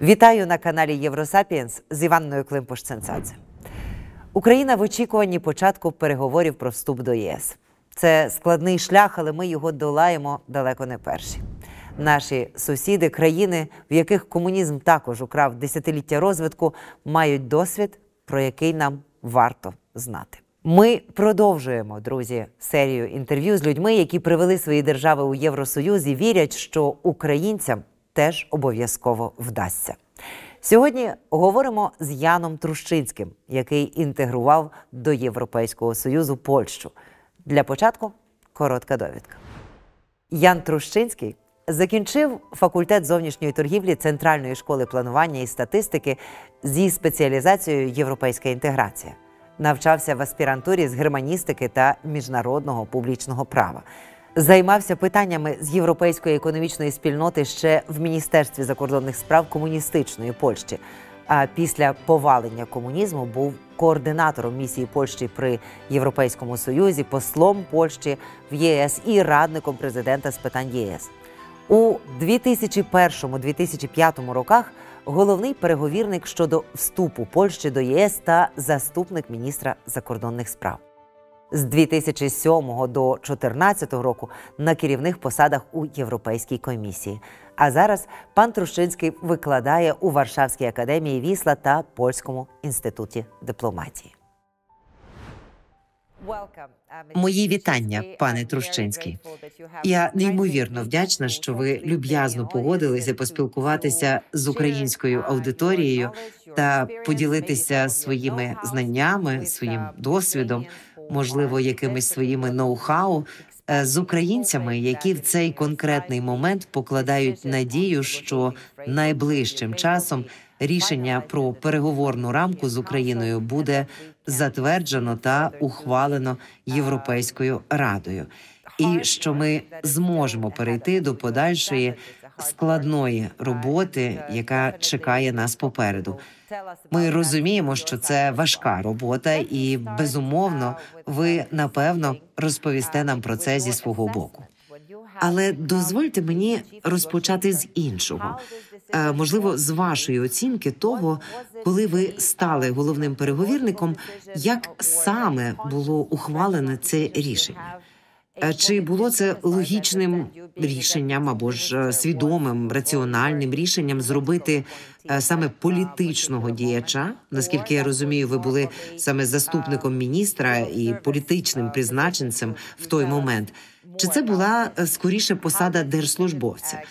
Вітаю на каналі Євросапіенс з Іванною Климпуш-Цинцадзе. Україна в очікуванні початку переговорів про вступ до ЄС. Це складний шлях, але ми його долаємо далеко не перші. Наші сусіди, країни, в яких комунізм також украв десятиліття розвитку, мають досвід, про який нам варто знати. Ми продовжуємо, друзі, серію інтерв'ю з людьми, які привели свої держави у Євросоюз і вірять, що українцям теж обов'язково вдасться. Сьогодні говоримо з Яном Трущинським, який інтегрував до Європейського Союзу Польщу. Для початку коротка довідка. Ян Трущинський закінчив факультет зовнішньої торгівлі Центральної школи планування і статистики зі спеціалізацією «Європейська інтеграція». Навчався в аспірантурі з германістики та міжнародного публічного права. Займався питаннями з європейської економічної спільноти ще в Міністерстві закордонних справ комуністичної Польщі. А після повалення комунізму був координатором місії Польщі при Європейському Союзі, послом Польщі в ЄС і радником президента з питань ЄС. У 2001-2005 роках головний переговірник щодо вступу Польщі до ЄС та заступник міністра закордонних справ. З 2007 до 2014 року на керівних посадах у Європейській комісії. А зараз пан Трущинський викладає у Варшавській академії Вісла та Польському інституті дипломатії. Мої вітання, пане Трущинський. Я неймовірно вдячна, що ви люб'язно погодилися поспілкуватися з українською аудиторією та поділитися своїми знаннями, своїм досвідом, можливо, якимись своїми ноу-хау з українцями, які в цей конкретний момент покладають надію, що найближчим часом рішення про переговорну рамку з Україною буде затверджено та ухвалено Європейською Радою. І що ми зможемо перейти до подальшої складної роботи, яка чекає нас попереду. Ми розуміємо, що це важка робота і, безумовно, ви, напевно, розповісте нам про це зі свого боку. Але дозвольте мені розпочати з іншого. Можливо, з вашої оцінки того, коли ви стали головним переговірником, як саме було ухвалене це рішення? Чи було це логічним рішенням або ж свідомим, раціональним рішенням зробити саме політичного діяча? Наскільки я розумію, ви були саме заступником міністра і політичним призначенцем в той момент. Чи це була скоріше посада держслужбовця?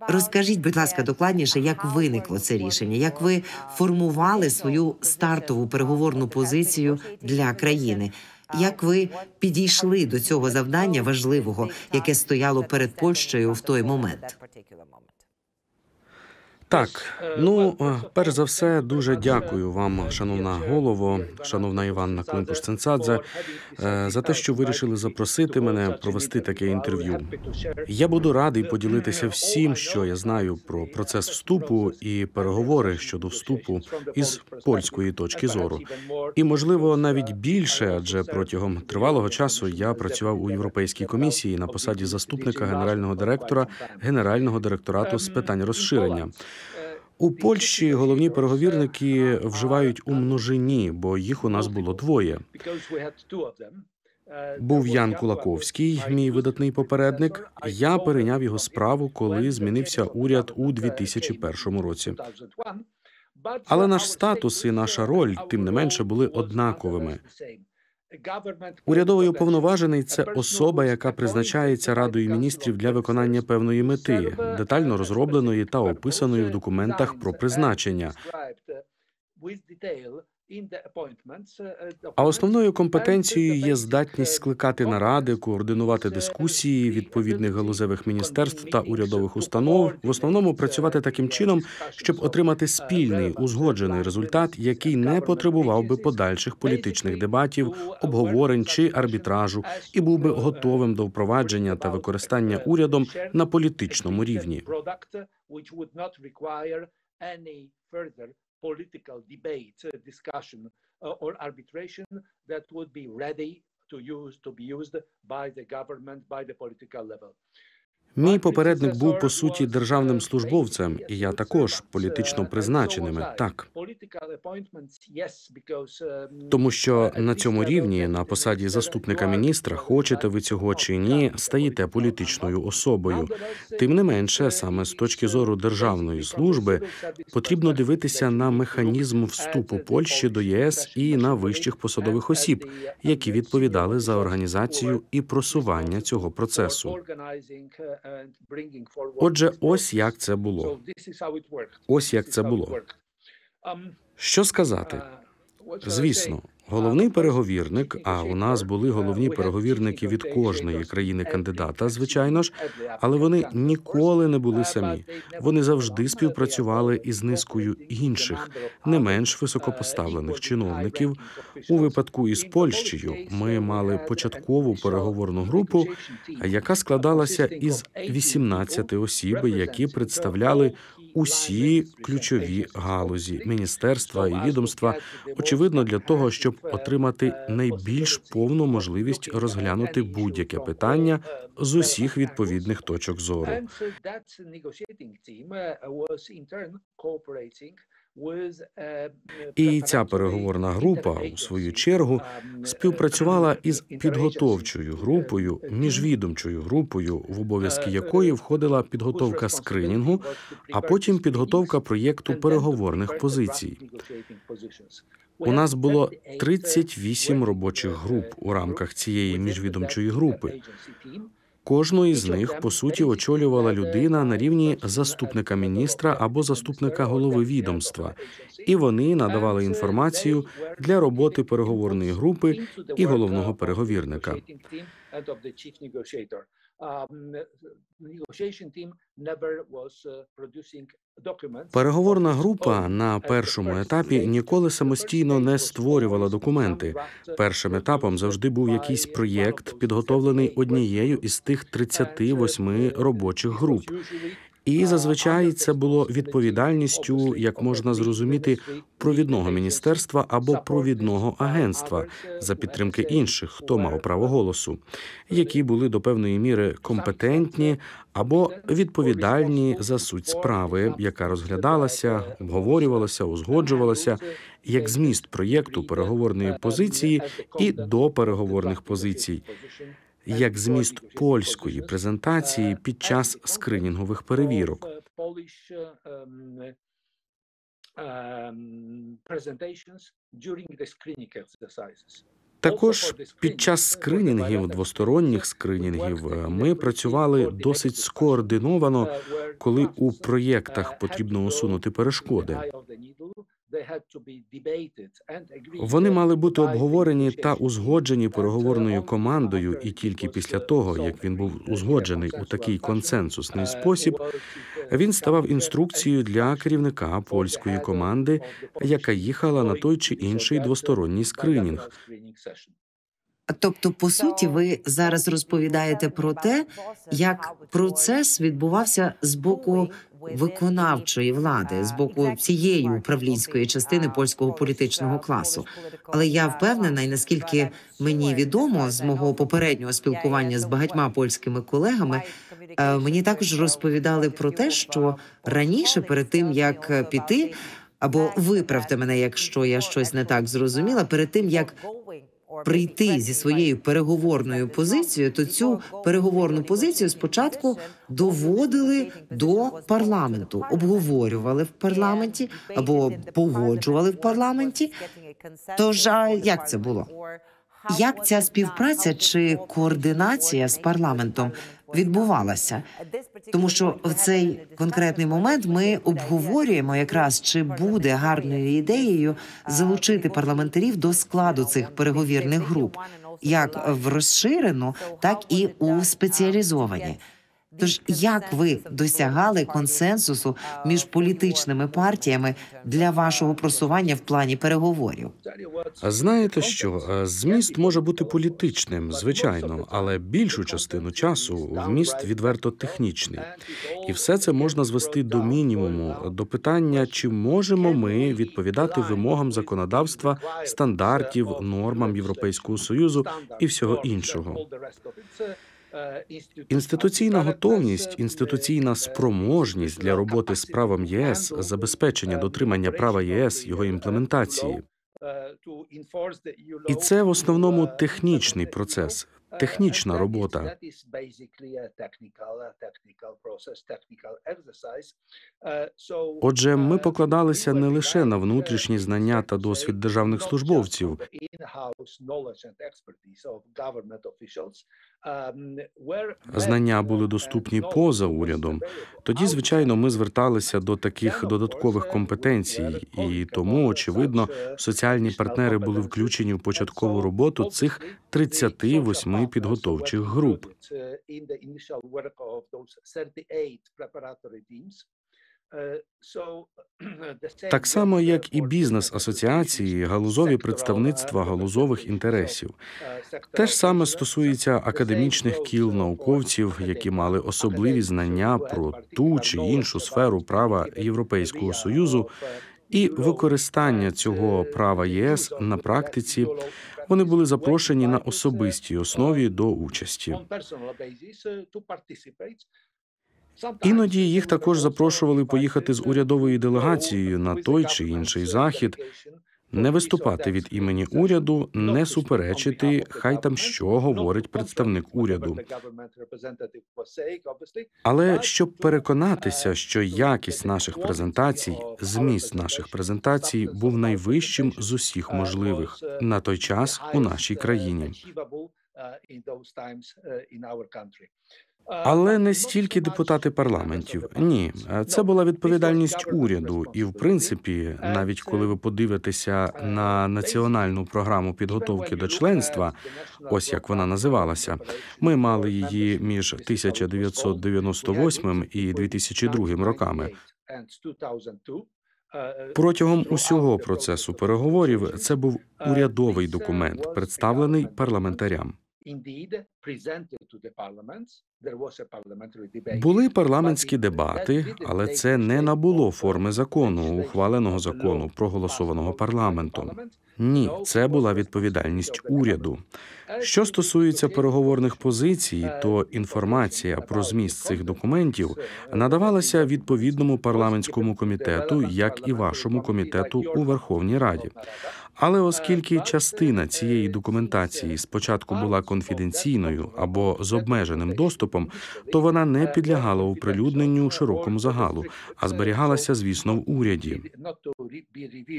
Розкажіть, будь ласка, докладніше, як виникло це рішення, як ви формували свою стартову переговорну позицію для країни? Як ви підійшли до цього завдання важливого, яке стояло перед Польщею в той момент? Так, перш за все, дуже дякую вам, шановна голово, шановна Іванна Климпуш-Цинцадзе, за те, що вирішили запросити мене провести таке інтерв'ю. Я буду радий поділитися всім, що я знаю про процес вступу і переговори щодо вступу із польської точки зору. І, можливо, навіть більше, адже протягом тривалого часу я працював у Європейській комісії на посаді заступника генерального директора Генерального директорату з питань розширення. У Польщі головні переговірники вживають у множині, бо їх у нас було двоє. Був Ян Кулаковський, мій видатний попередник. Я перейняв його справу, коли змінився уряд у 2001 році. Але наш статус і наша роль, тим не менше, були однаковими. Урядовий уповноважений – це особа, яка призначається Радою міністрів для виконання певної мети, детально розробленої та описаної в документах про призначення. А основною компетенцією є здатність скликати наради, координувати дискусії відповідних галузевих міністерств та урядових установ, в основному працювати таким чином, щоб отримати спільний, узгоджений результат, який не потребував би подальших політичних дебатів, обговорень чи арбітражу і був би готовим до впровадження та використання урядом на політичному рівні. Political debate, discussion, or arbitration that would be ready to be used by the government, by the political level. Мій попередник був, по суті, державним службовцем, і я також політично призначеними, так. Тому що на цьому рівні, на посаді заступника міністра, хочете ви цього чи ні, стаєте політичною особою. Тим не менше, саме з точки зору державної служби, потрібно дивитися на механізм вступу Польщі до ЄС і на вищих посадових осіб, які відповідали за організацію і просування цього процесу. Отже, ось як це було. Ось як це було. Що сказати? Звісно, головний переговірник, а у нас були головні переговірники від кожної країни-кандидата, звичайно ж, але вони ніколи не були самі. Вони завжди співпрацювали із низкою інших, не менш високопоставлених чиновників. У випадку із Польщею ми мали початкову переговорну групу, яка складалася із 18 осіб, які представляли усі ключові галузі, міністерства і відомства, очевидно, для того, щоб отримати найбільш повну можливість розглянути будь-яке питання з усіх відповідних точок зору. І ця переговорна група, у свою чергу, співпрацювала із підготовчою групою, міжвідомчою групою, в обов'язки якої входила підготовка скринінгу, а потім підготовка проєкту переговорних позицій. У нас було 38 робочих груп у рамках цієї міжвідомчої групи. Кожну із них, по суті, очолювала людина на рівні заступника міністра або заступника голови відомства, і вони надавали інформацію для роботи переговорної групи і головного переговірника. Переговорна група на першому етапі ніколи самостійно не створювала документи. Першим етапом завжди був якийсь проєкт, підготовлений однією із тих 38 робочих груп. І зазвичай це було відповідальністю, як можна зрозуміти, провідного міністерства або провідного агентства за підтримки інших, хто мав право голосу, які були до певної міри компетентні або відповідальні за суть справи, яка розглядалася, обговорювалася, узгоджувалася, як зміст проєкту переговорної позиції і до переговорних позицій, як зміст польської презентації під час скринінгових перевірок. Також під час скринінгів, двосторонніх скринінгів, ми працювали досить скоординовано, коли у проєктах потрібно усунути перешкоди. Вони мали бути обговорені та узгоджені переговорною командою, і тільки після того, як він був узгоджений у такий консенсусний спосіб, він ставав інструкцією для керівника польської команди, яка їхала на той чи інший двосторонній скринінг. Тобто, по суті, ви зараз розповідаєте про те, як процес відбувався з боку виконавчої влади, з боку цієї управлінської частини польського політичного класу. Але я впевнена, і наскільки мені відомо з мого попереднього спілкування з багатьма польськими колегами, мені також розповідали про те, що раніше, перед тим, як піти, або виправте мене, якщо я щось не так зрозуміла, перед тим, як прийти зі своєю переговорною позицією, то цю переговорну позицію спочатку доводили до парламенту, обговорювали в парламенті або погоджували в парламенті. Тож, як це було? Як ця співпраця чи координація з парламентом відбувалася? Тому що в цей конкретний момент ми обговорюємо якраз, чи буде гарною ідеєю залучити парламентарів до складу цих переговірних груп, як в розширену, так і у спеціалізовані. Тож, як ви досягали консенсусу між політичними партіями для вашого просування в плані переговорів? Знаєте що, зміст може бути політичним, звичайно, але більшу частину часу вміст відверто технічний. І все це можна звести до мінімуму, до питання, чи можемо ми відповідати вимогам законодавства, стандартів, нормам Європейського Союзу і всього іншого. Інституційна готовність, інституційна спроможність для роботи з правом ЄС, забезпечення дотримання права єС, його імплементації. І це в основному технічний процес, технічна робота. Отже, ми покладалися не лише на внутрішні знання та досвід державних службовців. Знання були доступні поза урядом. Тоді, звичайно, ми зверталися до таких додаткових компетенцій, і тому, очевидно, соціальні партнери були включені в початкову роботу цих 38 підготовчих груп. Так само, як і бізнес-асоціації, галузові представництва галузових інтересів. Те ж саме стосується академічних кіл науковців, які мали особливі знання про ту чи іншу сферу права Європейського Союзу, і використання цього права ЄС на практиці. Вони були запрошені на особистій основі до участі. Іноді їх також запрошували поїхати з урядовою делегацією на той чи інший захід, не виступати від імені уряду, не суперечити, хай там що говорить представник уряду. Але щоб переконатися, що якість наших презентацій, зміст наших презентацій був найвищим з усіх можливих на той час у нашій країні. Але не стільки депутати парламентів. Ні, це була відповідальність уряду. І, в принципі, навіть коли ви подивитеся на національну програму підготовки до членства, ось як вона називалася, ми мали її між 1998 і 2002 роками. Протягом усього процесу переговорів це був урядовий документ, представлений парламентарям. Були парламентські дебати, але це не набуло форми закону, ухваленого закону, проголосованого парламентом. Ні, це була відповідальність уряду. Що стосується переговорних позицій, то інформація про зміст цих документів надавалася відповідному парламентському комітету, як і вашому комітету у Верховній Раді. Але оскільки частина цієї документації спочатку була конфіденційною або з обмеженим доступом, то вона не підлягала оприлюдненню широкому загалу, а зберігалася, звісно, в уряді.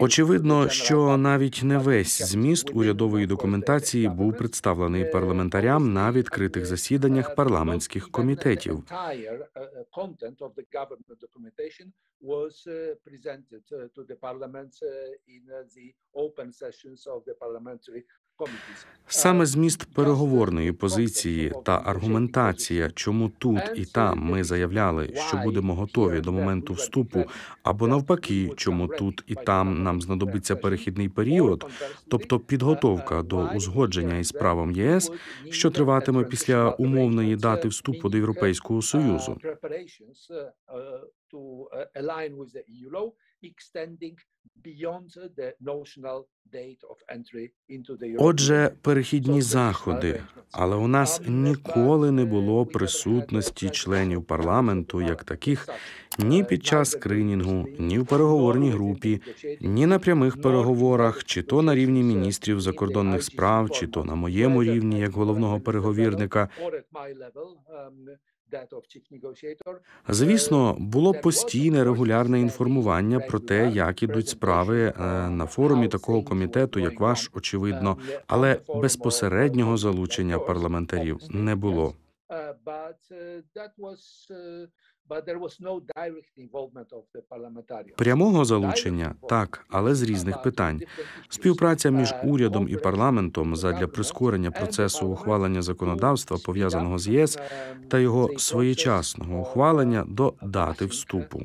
Очевидно, що навіть не весь зміст урядової документації був представлений парламентарям на відкритих засіданнях парламентських комітетів. Саме зміст переговорної позиції та аргументація, чому тут і там ми заявляли, що будемо готові до моменту вступу, або навпаки, чому тут і там нам знадобиться перехідний період, тобто підготовка до узгодження із правом ЄС, що триватиме після умовної дати вступу до Європейського Союзу. Отже, перехідні заходи, але у нас ніколи не було присутності членів парламенту як таких ні під час скринінгу, ні в переговорній групі, ні на прямих переговорах, чи то на рівні міністрів закордонних справ, чи то на моєму рівні як головного переговірника. Звісно, було постійне регулярне інформування про те, як ідуть справи на форумі такого комітету, як ваш, очевидно, але безпосереднього залучення парламентарів не було. Прямого залучення – так, але з різних питань. Співпраця між урядом і парламентом задля прискорення процесу ухвалення законодавства, пов'язаного з ЄС, та його своєчасного ухвалення до дати вступу.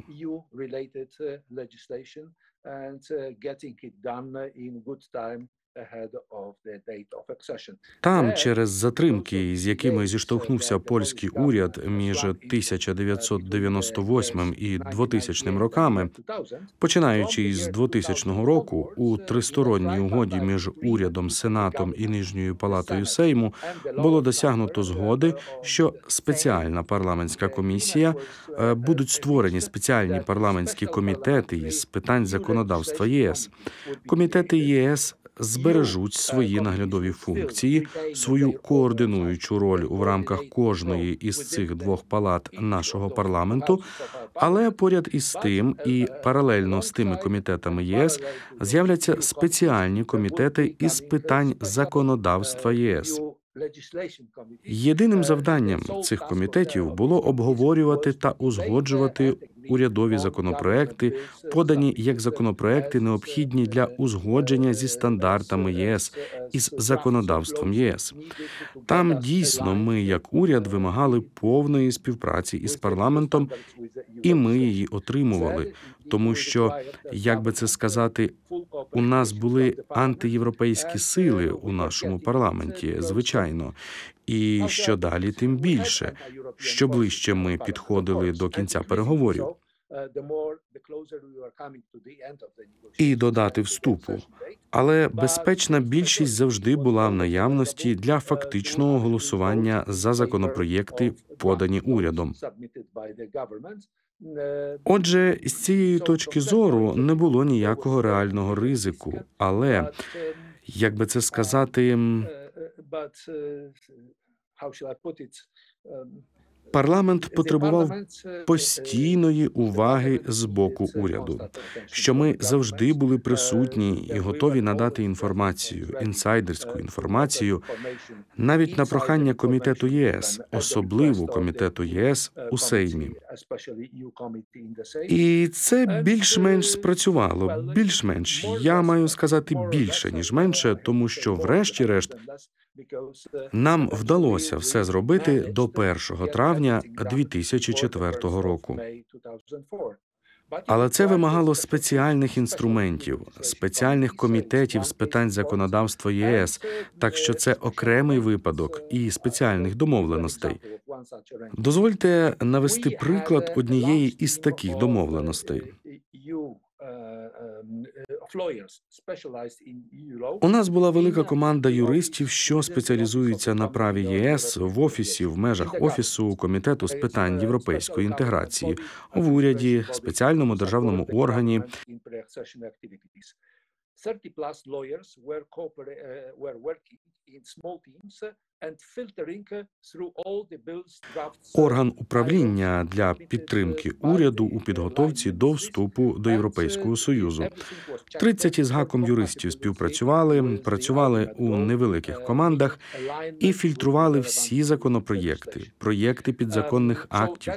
Там, через затримки, з якими зіштовхнувся польський уряд між 1998 і 2000 роками, починаючи із 2000 року, у тристоронній угоді між урядом, Сенатом і Нижньою палатою Сейму було досягнуто згоди, що спеціальна парламентська комісія, будуть створені спеціальні парламентські комітети із питань законодавства ЄС. Комітети ЄС збережуть свої наглядові функції, свою координуючу роль в рамках кожної із цих двох палат нашого парламенту, але поряд із тим і паралельно з тими комітетами ЄС з'являться спеціальні комітети із питань законодавства ЄС. Єдиним завданням цих комітетів було обговорювати та узгоджувати урядові законопроекти, подані як законопроекти, необхідні для узгодження зі стандартами ЄС із законодавством ЄС. Там дійсно ми, як уряд, вимагали повної співпраці із парламентом, і ми її отримували, тому що, як би це сказати, у нас були антиєвропейські сили у нашому парламенті, звичайно. І що далі, тим більше. Що ближче ми підходили до кінця переговорів. І до дати вступу. Але безпечна більшість завжди була в наявності для фактичного голосування за законопроєкти, подані урядом. Отже, з цієї точки зору не було ніякого реального ризику, але, як би це сказати, парламент потребував постійної уваги з боку уряду, що ми завжди були присутні і готові надати інформацію, інсайдерську інформацію, навіть на прохання Комітету ЄС, особливо Комітету ЄС у Сеймі. І це більш-менш спрацювало, більш-менш. Я маю сказати більше, ніж менше, тому що, врешті-решт, нам вдалося все зробити до 1 травня 2004 року. Але це вимагало спеціальних інструментів, спеціальних комітетів з питань законодавства ЄС, так що це окремий випадок і спеціальних домовленостей. Дозвольте навести приклад однієї із таких домовленостей. У нас була велика команда юристів, що спеціалізується на праві єС в офісі, в межах офісу Комітету з питань європейської інтеграції, в уряді, спеціальному державному органі. 30+ lawyers were working in small teams and filtering through all the bills drafts. Орган управління для підтримки уряду у підготовці до вступу до Європейського Союзу. 30 із гаком юристів співпрацювали, працювали у невеликих командах і фільтрували всі законопроєкти, проєкти підзаконних актів.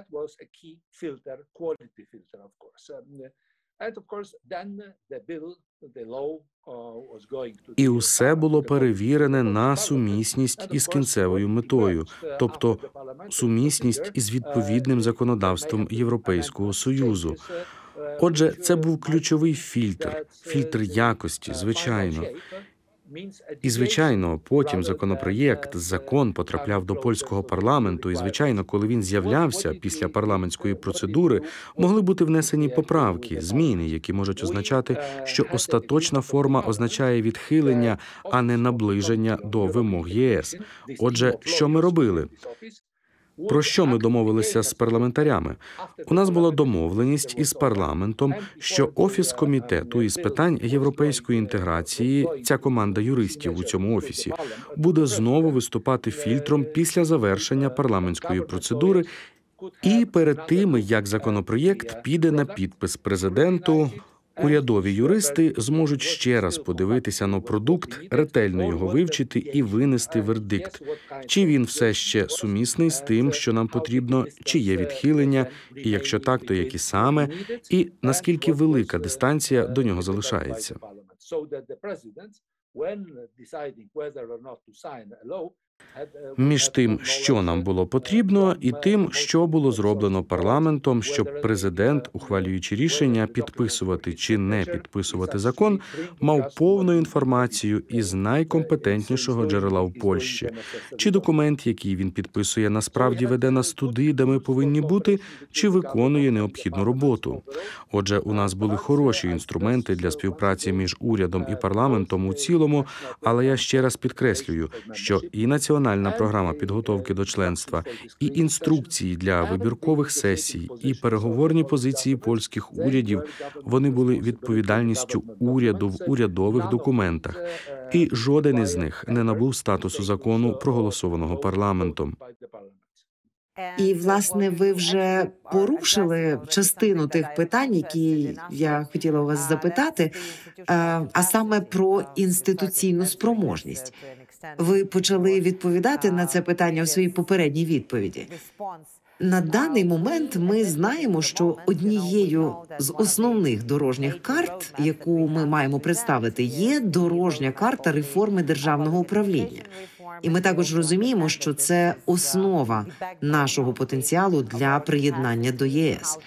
І усе було перевірене на сумісність із кінцевою метою, тобто сумісність із відповідним законодавством Європейського Союзу. Отже, це був ключовий фільтр якості, звичайно. І, звичайно, потім законопроєкт, закон потрапляв до польського парламенту, і, звичайно, коли він з'являвся після парламентської процедури, могли бути внесені поправки, зміни, які можуть означати, що остаточна форма означає відхилення, а не наближення до вимог ЄС. Отже, що ми робили? Про що ми домовилися з парламентарями? У нас була домовленість із парламентом, що Офіс Комітету із питань європейської інтеграції, ця команда юристів у цьому офісі, буде знову виступати фільтром після завершення парламентської процедури і перед тим, як законопроєкт піде на підпис президенту, урядові юристи зможуть ще раз подивитися на продукт, ретельно його вивчити і винести вердикт. Чи він все ще сумісний з тим, що нам потрібно, чи є відхилення, і якщо так, то які саме, і наскільки велика дистанція до нього залишається. між тим, що нам було потрібно, і тим, що було зроблено парламентом, щоб президент, ухвалюючи рішення підписувати чи не підписувати закон, мав повну інформацію із найкомпетентнішого джерела в Польщі. Чи документ, який він підписує, насправді веде нас туди, де ми повинні бути, чи виконує необхідну роботу. Отже, у нас були хороші інструменти для співпраці між урядом і парламентом у цілому, але я ще раз підкреслюю, що і національна програма підготовки до членства, і інструкції для вибіркових сесій, і переговорні позиції польських урядів, вони були відповідальністю уряду в урядових документах, і жоден із них не набув статусу закону, проголосованого парламентом. І, власне, ви вже порушили частину тих питань, які я хотіла у вас запитати, а саме про інституційну спроможність. Ви почали відповідати на це питання у своїй попередній відповіді. На даний момент ми знаємо, що однією з основних дорожніх карт, яку ми маємо представити, є дорожня карта реформи державного управління. І ми також розуміємо, що це основа нашого потенціалу для приєднання до ЄС.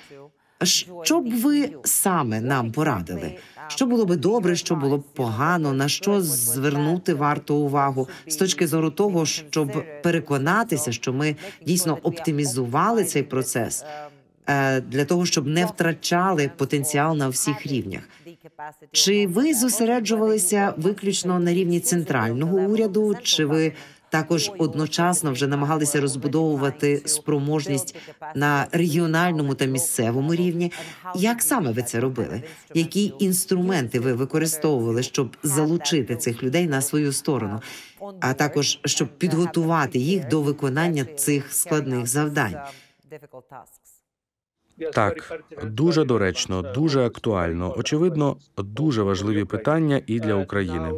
Що б ви саме нам порадили? Що було би добре, що було б погано, на що звернути варто увагу з точки зору того, щоб переконатися, що ми дійсно оптимізували цей процес для того, щоб не втрачали потенціал на всіх рівнях? Чи ви зосереджувалися виключно на рівні центрального уряду, чи ви також одночасно вже намагалися розбудовувати спроможність на регіональному та місцевому рівні? Як саме ви це робили? Які інструменти ви використовували, щоб залучити цих людей на свою сторону, а також щоб підготувати їх до виконання цих складних завдань? Так, дуже доречно, дуже актуально, очевидно, дуже важливі питання і для України.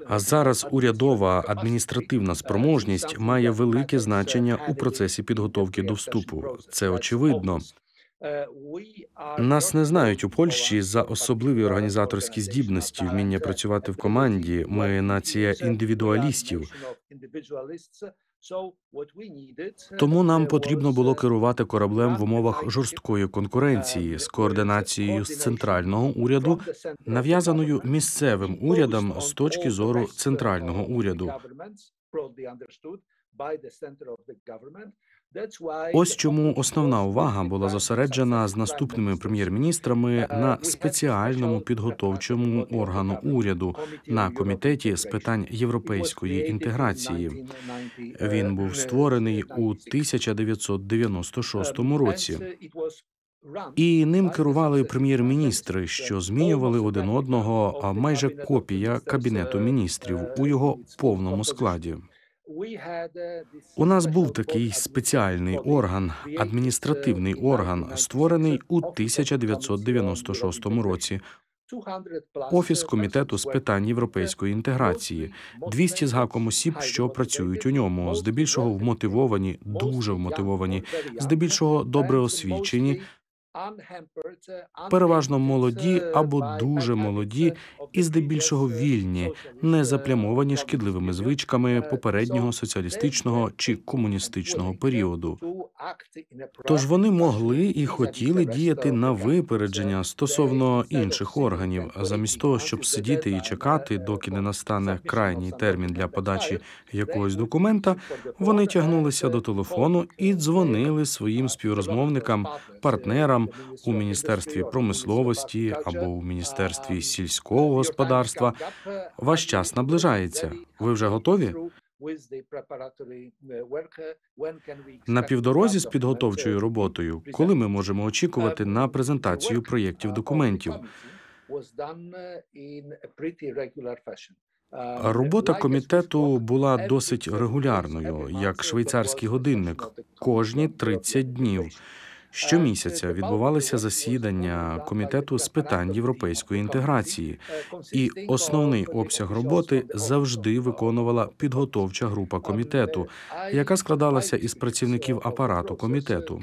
А зараз урядова адміністративна спроможність має велике значення у процесі підготовки до вступу. Це очевидно. Нас не знають у Польщі за особливі організаторські здібності, вміння працювати в команді. Ми нація індивідуалістів. Тому нам потрібно було керувати кораблем в умовах жорсткої конкуренції з координацією з центрального уряду, нав'язаною місцевим урядам з точки зору центрального уряду. Ось чому основна увага була зосереджена з наступними прем'єр-міністрами на спеціальному підготовчому органу уряду на комітеті з питань європейської інтеграції. Він був створений у 1996 році. І ним керували прем'єр-міністри, що змінювали один одного, а майже копія Кабінету міністрів у його повному складі. У нас був такий спеціальний орган, адміністративний орган, створений у 1996 році. Офіс Комітету з питань європейської інтеграції. 200 з гаком осіб, що працюють у ньому, здебільшого вмотивовані, дуже вмотивовані, здебільшого добре освічені, переважно молоді або дуже молоді і здебільшого вільні, не заплямовані шкідливими звичками попереднього соціалістичного чи комуністичного періоду. Тож вони могли і хотіли діяти на випередження стосовно інших органів, замість того, щоб сидіти і чекати, доки не настане крайній термін для подачі якогось документа, вони тягнулися до телефону і дзвонили своїм співрозмовникам, партнерам у Міністерстві промисловості або у Міністерстві сільського господарства. Ваш час наближається. Ви вже готові? На півдорозі з підготовчою роботою, коли ми можемо очікувати на презентацію проєктів документів? Робота комітету була досить регулярною, як швейцарський годинник, кожні 30 днів. Щомісяця відбувалися засідання Комітету з питань європейської інтеграції, і основний обсяг роботи завжди виконувала підготовча група комітету, яка складалася із працівників апарату комітету.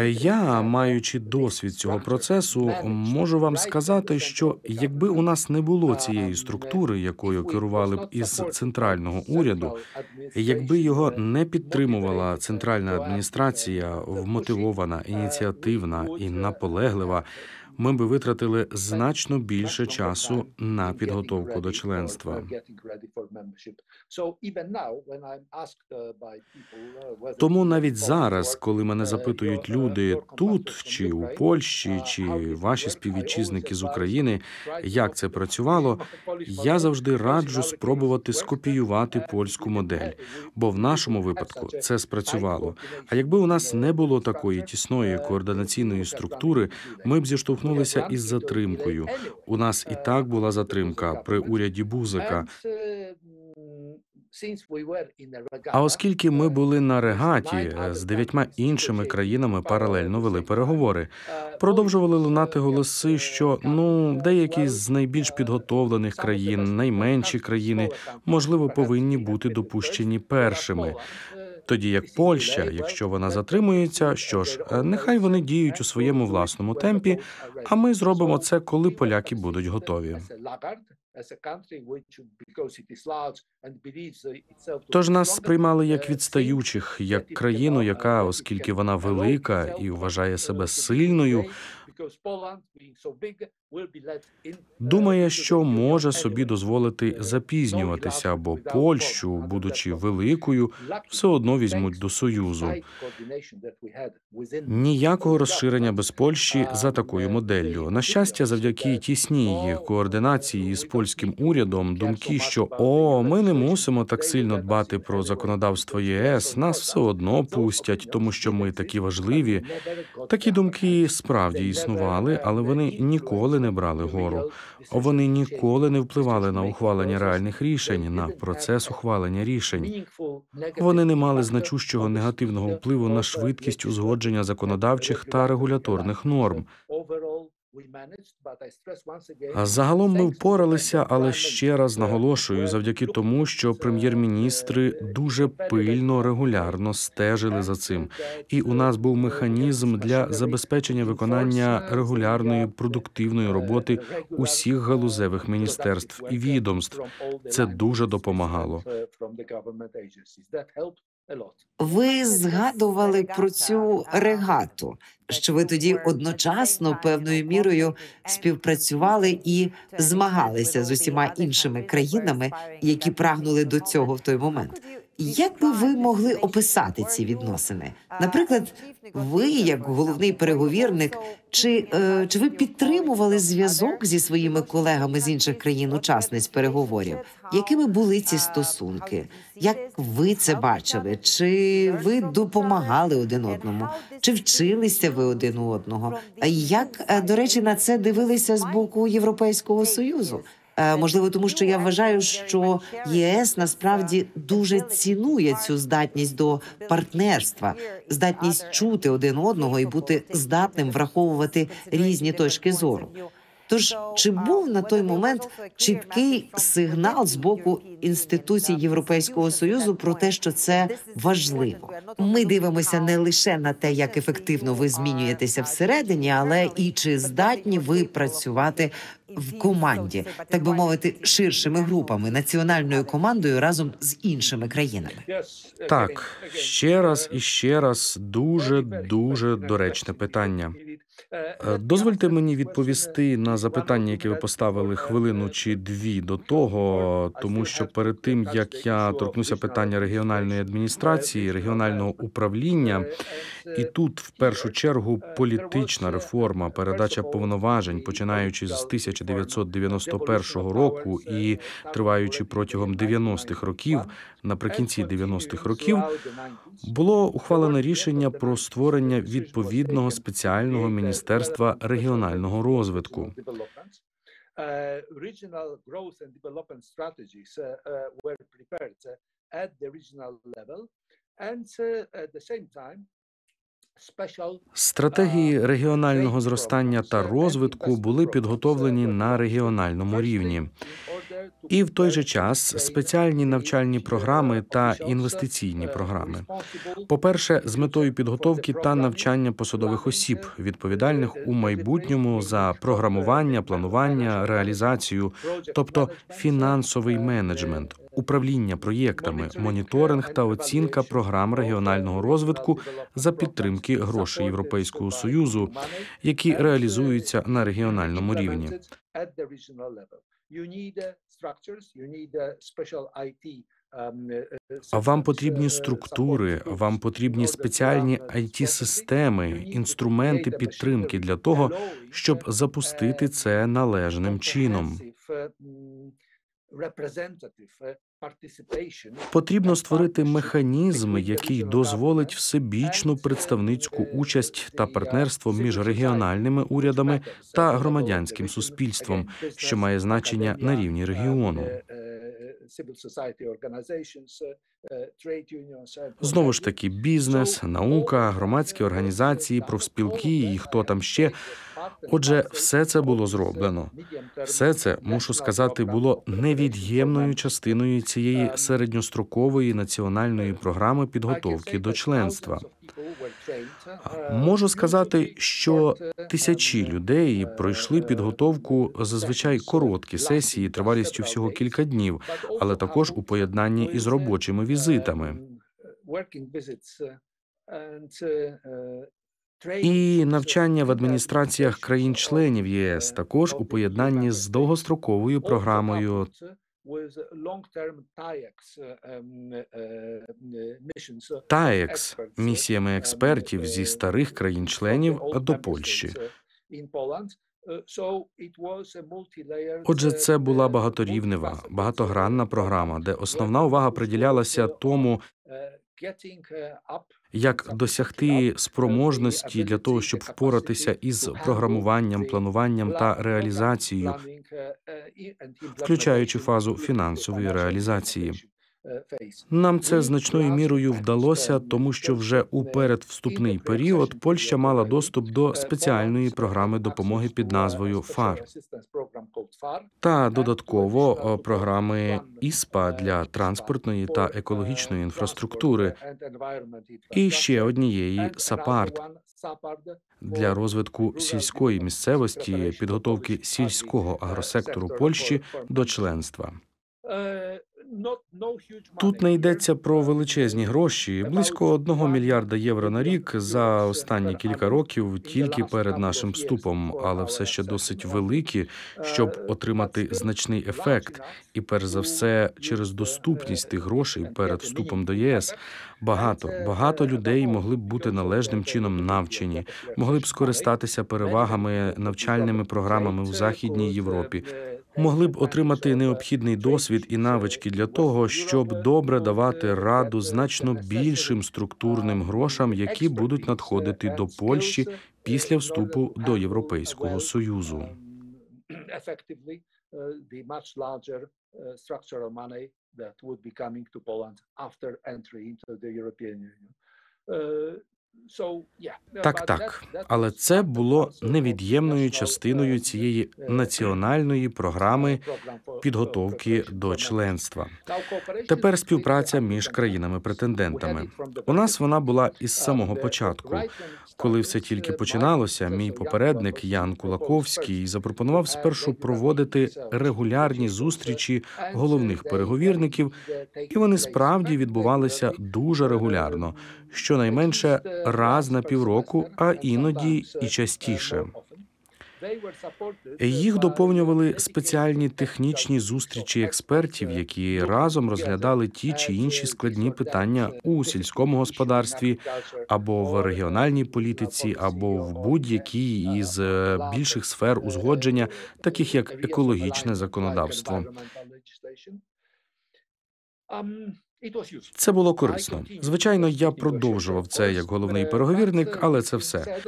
Я, маючи досвід цього процесу, можу вам сказати, що якби у нас не було цієї структури, якою керували б із центрального уряду, якби його не підтримувала центральна адміністрація, вмотивована, ініціативна і наполеглива, ми би витратили значно більше часу на підготовку до членства. Тому навіть зараз, коли мене запитують люди тут, чи у Польщі, чи ваші співвітчизники з України, як це працювало, я завжди раджу спробувати скопіювати польську модель, бо в нашому випадку це спрацювало. А якби у нас не було такої тісної координаційної структури, ми б зіштовхнулися із затримкою. У нас і так була затримка при уряді Бузика. А оскільки ми були на регаті, з 9 іншими країнами паралельно вели переговори. Продовжували лунати голоси, що, деякі з найбільш підготовлених країн, найменші країни, можливо, повинні бути допущені першими. Тоді як Польща, якщо вона затримується, що ж, нехай вони діють у своєму власному темпі, а ми зробимо це, коли поляки будуть готові. Тож нас сприймали як відстаючих, як країну, яка, оскільки вона велика і вважає себе сильною, думає, що може собі дозволити запізнюватися, бо Польщу, будучи великою, все одно візьмуть до Союзу. Ніякого розширення без Польщі за такою моделлю. На щастя, завдяки тісній координації з польським урядом, думки, що ми не мусимо так сильно дбати про законодавство ЄС, нас все одно пустять, тому що ми такі важливі. Такі думки справді існували, але вони ніколи не брали гору. Вони ніколи не впливали на ухвалення реальних рішень, на процес ухвалення рішень. Вони не мали значущого негативного впливу на швидкість узгодження законодавчих та регуляторних норм. Загалом ми впоралися, але ще раз наголошую, завдяки тому, що прем'єр-міністри дуже пильно, регулярно стежили за цим. І у нас був механізм для забезпечення виконання регулярної продуктивної роботи усіх галузевих міністерств і відомств. Це дуже допомагало. Ви згадували про цю регату, що ви тоді одночасно певною мірою співпрацювали і змагалися з усіма іншими країнами, які прагнули до цього в той момент. Як би ви могли описати ці відносини? Наприклад, ви, як головний переговірник, чи ви підтримували зв'язок зі своїми колегами з інших країн-учасниць переговорів? Якими були ці стосунки? Як ви це бачили? Чи ви допомагали один одному? Чи вчилися ви один у одного? А як, до речі, на це дивилися з боку Європейського Союзу? Можливо, тому що я вважаю, що ЄС насправді дуже цінує цю здатність до партнерства, здатність чути один одного і бути здатним враховувати різні точки зору. Тож, чи був на той момент чіткий сигнал з боку інституцій Європейського Союзу про те, що це важливо? Ми дивимося не лише на те, як ефективно ви змінюєтеся всередині, але і чи здатні ви працювати в команді, так би мовити, ширшими групами, національною командою разом з іншими країнами. Так, ще раз, дуже доречне питання. Дозвольте мені відповісти на запитання, яке ви поставили хвилину чи дві до того, тому що перед тим, як я торкнуся питання регіональної адміністрації, регіонального управління, і тут, в першу чергу, політична реформа, передача повноважень, починаючи з 1991 року і триваючи протягом 90-х років, наприкінці 90-х років, було ухвалене рішення про створення відповідного спеціального міністерства регіонального розвитку. Стратегії регіонального зростання та розвитку були підготовлені на регіональному рівні. І в той же час спеціальні навчальні програми та інвестиційні програми. По-перше, з метою підготовки та навчання посадових осіб, відповідальних у майбутньому за програмування, планування, реалізацію, тобто фінансовий менеджмент, управління проєктами, моніторинг та оцінка програм регіонального розвитку за підтримки грошей Європейського Союзу, які реалізуються на регіональному рівні. А вам потрібні структури, вам потрібні спеціальні IT-системи, інструменти підтримки для того, щоб запустити це належним чином. Потрібно створити механізм, який дозволить всебічну представницьку участь та партнерство між регіональними урядами та громадянським суспільством, що має значення на рівні регіону. Знову ж таки, бізнес, наука, громадські організації, профспілки і хто там ще. Отже, все це було зроблено. Все це, мушу сказати, було невід'ємною частиною цієї середньострокової національної програми підготовки до членства. Можу сказати, що тисячі людей пройшли підготовку, зазвичай короткі сесії тривалістю всього кілька днів, але також у поєднанні із робочими візитами. І навчання в адміністраціях країн-членів ЄС також у поєднанні з довгостроковою програмою ТАЕКС – місіями експертів зі старих країн-членів до Польщі. Отже, це була багаторівнева, багатогранна програма, де основна увага приділялася тому, як досягти спроможності для того, щоб впоратися із програмуванням, плануванням та реалізацією, включаючи фазу фінансової реалізації. Нам це значною мірою вдалося, тому що вже у передвступний період Польща мала доступ до спеціальної програми допомоги під назвою ФАР та додатково програми ІСПА для транспортної та екологічної інфраструктури і ще однієї САПАРД для розвитку сільської місцевості, підготовки сільського агросектору Польщі до членства. Тут не йдеться про величезні гроші, близько 1 мільярда євро на рік за останні кілька років тільки перед нашим вступом, але все ще досить великі, щоб отримати значний ефект. І перш за все, через доступність тих грошей перед вступом до ЄС багато людей могли б бути належним чином навчені, могли б скористатися перевагами навчальними програмами у Західній Європі, могли б отримати необхідний досвід і навички для того, щоб добре давати раду значно більшим структурним грошам, які будуть надходити до Польщі після вступу до Європейського Союзу. Так, але це було невід'ємною частиною цієї національної програми підготовки до членства. Тепер співпраця між країнами-претендентами. У нас вона була із самого початку. Коли все тільки починалося, мій попередник Ян Кулаковський запропонував спершу проводити регулярні зустрічі головних переговірників, і вони справді відбувалися дуже регулярно, щонайменше раз на півроку, а іноді і частіше. Їх доповнювали спеціальні технічні зустрічі експертів, які разом розглядали ті чи інші складні питання у сільському господарстві, або в регіональній політиці, або в будь-якій із більших сфер узгодження, таких як екологічне законодавство. Це було корисно. Звичайно, я продовжував це як головний переговірник, але це все.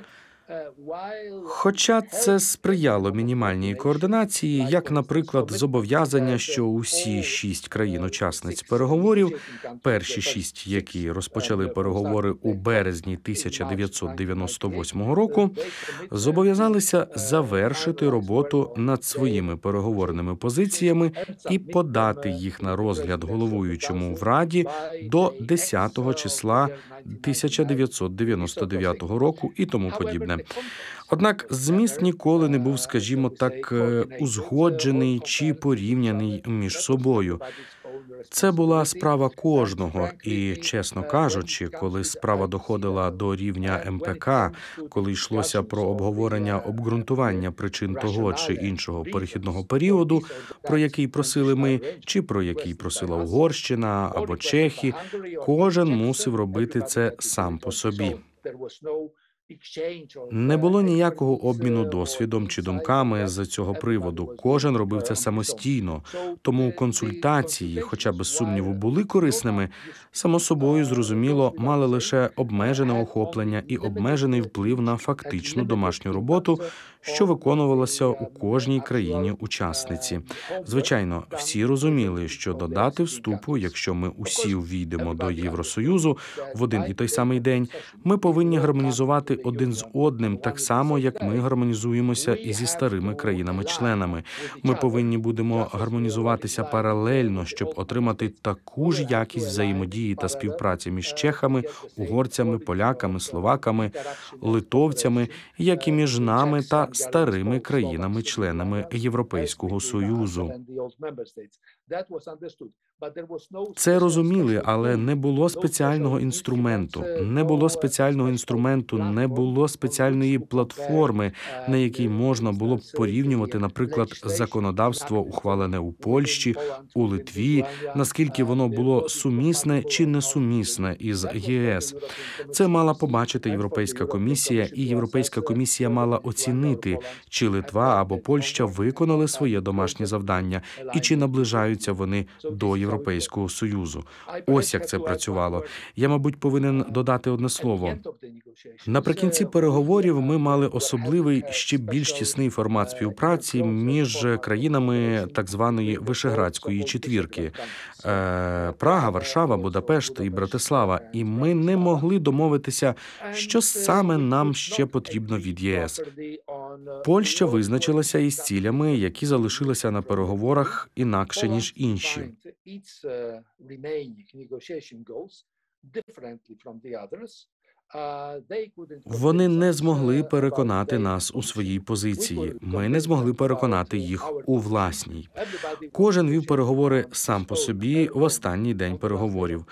Хоча це сприяло мінімальній координації, як, наприклад, зобов'язання, що усі 6 країн-учасниць переговорів, перші 6, які розпочали переговори у березні 1998 року, зобов'язалися завершити роботу над своїми переговорними позиціями і подати їх на розгляд головуючому в Раді до 10 числа 1999 року і тому подібне. Однак зміст ніколи не був, скажімо так, узгоджений чи порівняний між собою. Це була справа кожного, і, чесно кажучи, коли справа доходила до рівня МПК, коли йшлося про обговорення обґрунтування причин того чи іншого перехідного періоду, про який просили ми, чи про який просила Угорщина або Чехи, кожен мусив робити це сам по собі. Не було ніякого обміну досвідом чи думками з цього приводу. Кожен робив це самостійно. Тому консультації, хоча без сумніву були корисними, само собою, зрозуміло, мали лише обмежене охоплення і обмежений вплив на фактичну домашню роботу, що виконувалося у кожній країні-учасниці. Звичайно, всі розуміли, що до дати вступу, якщо ми усі увійдемо до Євросоюзу в один і той самий день, ми повинні гармонізувати один з одним так само, як ми гармонізуємося і зі старими країнами-членами. Ми повинні будемо гармонізуватися паралельно, щоб отримати таку ж якість взаємодії та співпраці між чехами, угорцями, поляками, словаками, литовцями, як і між нами та старими країнами-членами Європейського Союзу. Це розуміли, але не було спеціального інструменту. Не було спеціального інструменту, не було спеціальної платформи, на якій можна було б порівнювати, наприклад, законодавство, ухвалене у Польщі, у Литві, наскільки воно було сумісне чи несумісне із ЄС. Це мала побачити Європейська комісія, і Європейська комісія мала оцінити, чи Литва або Польща виконали своє домашнє завдання, і чи наближаються вони до Європейського Союзу. Ось як це працювало. Я, мабуть, повинен додати одне слово. Наприкінці переговорів ми мали особливий, ще більш тісний формат співпраці між країнами так званої Вишеградської четвірки – Прага, Варшава, Будапешт і Братислава. І ми не могли домовитися, що саме нам ще потрібно від ЄС. Польща визначилася із цілями, які залишилися на переговорах інакше, ніж інші. Вони не змогли переконати нас у своїй позиції. Ми не змогли переконати їх у власній. Кожен вів переговори сам по собі в останній день переговорів.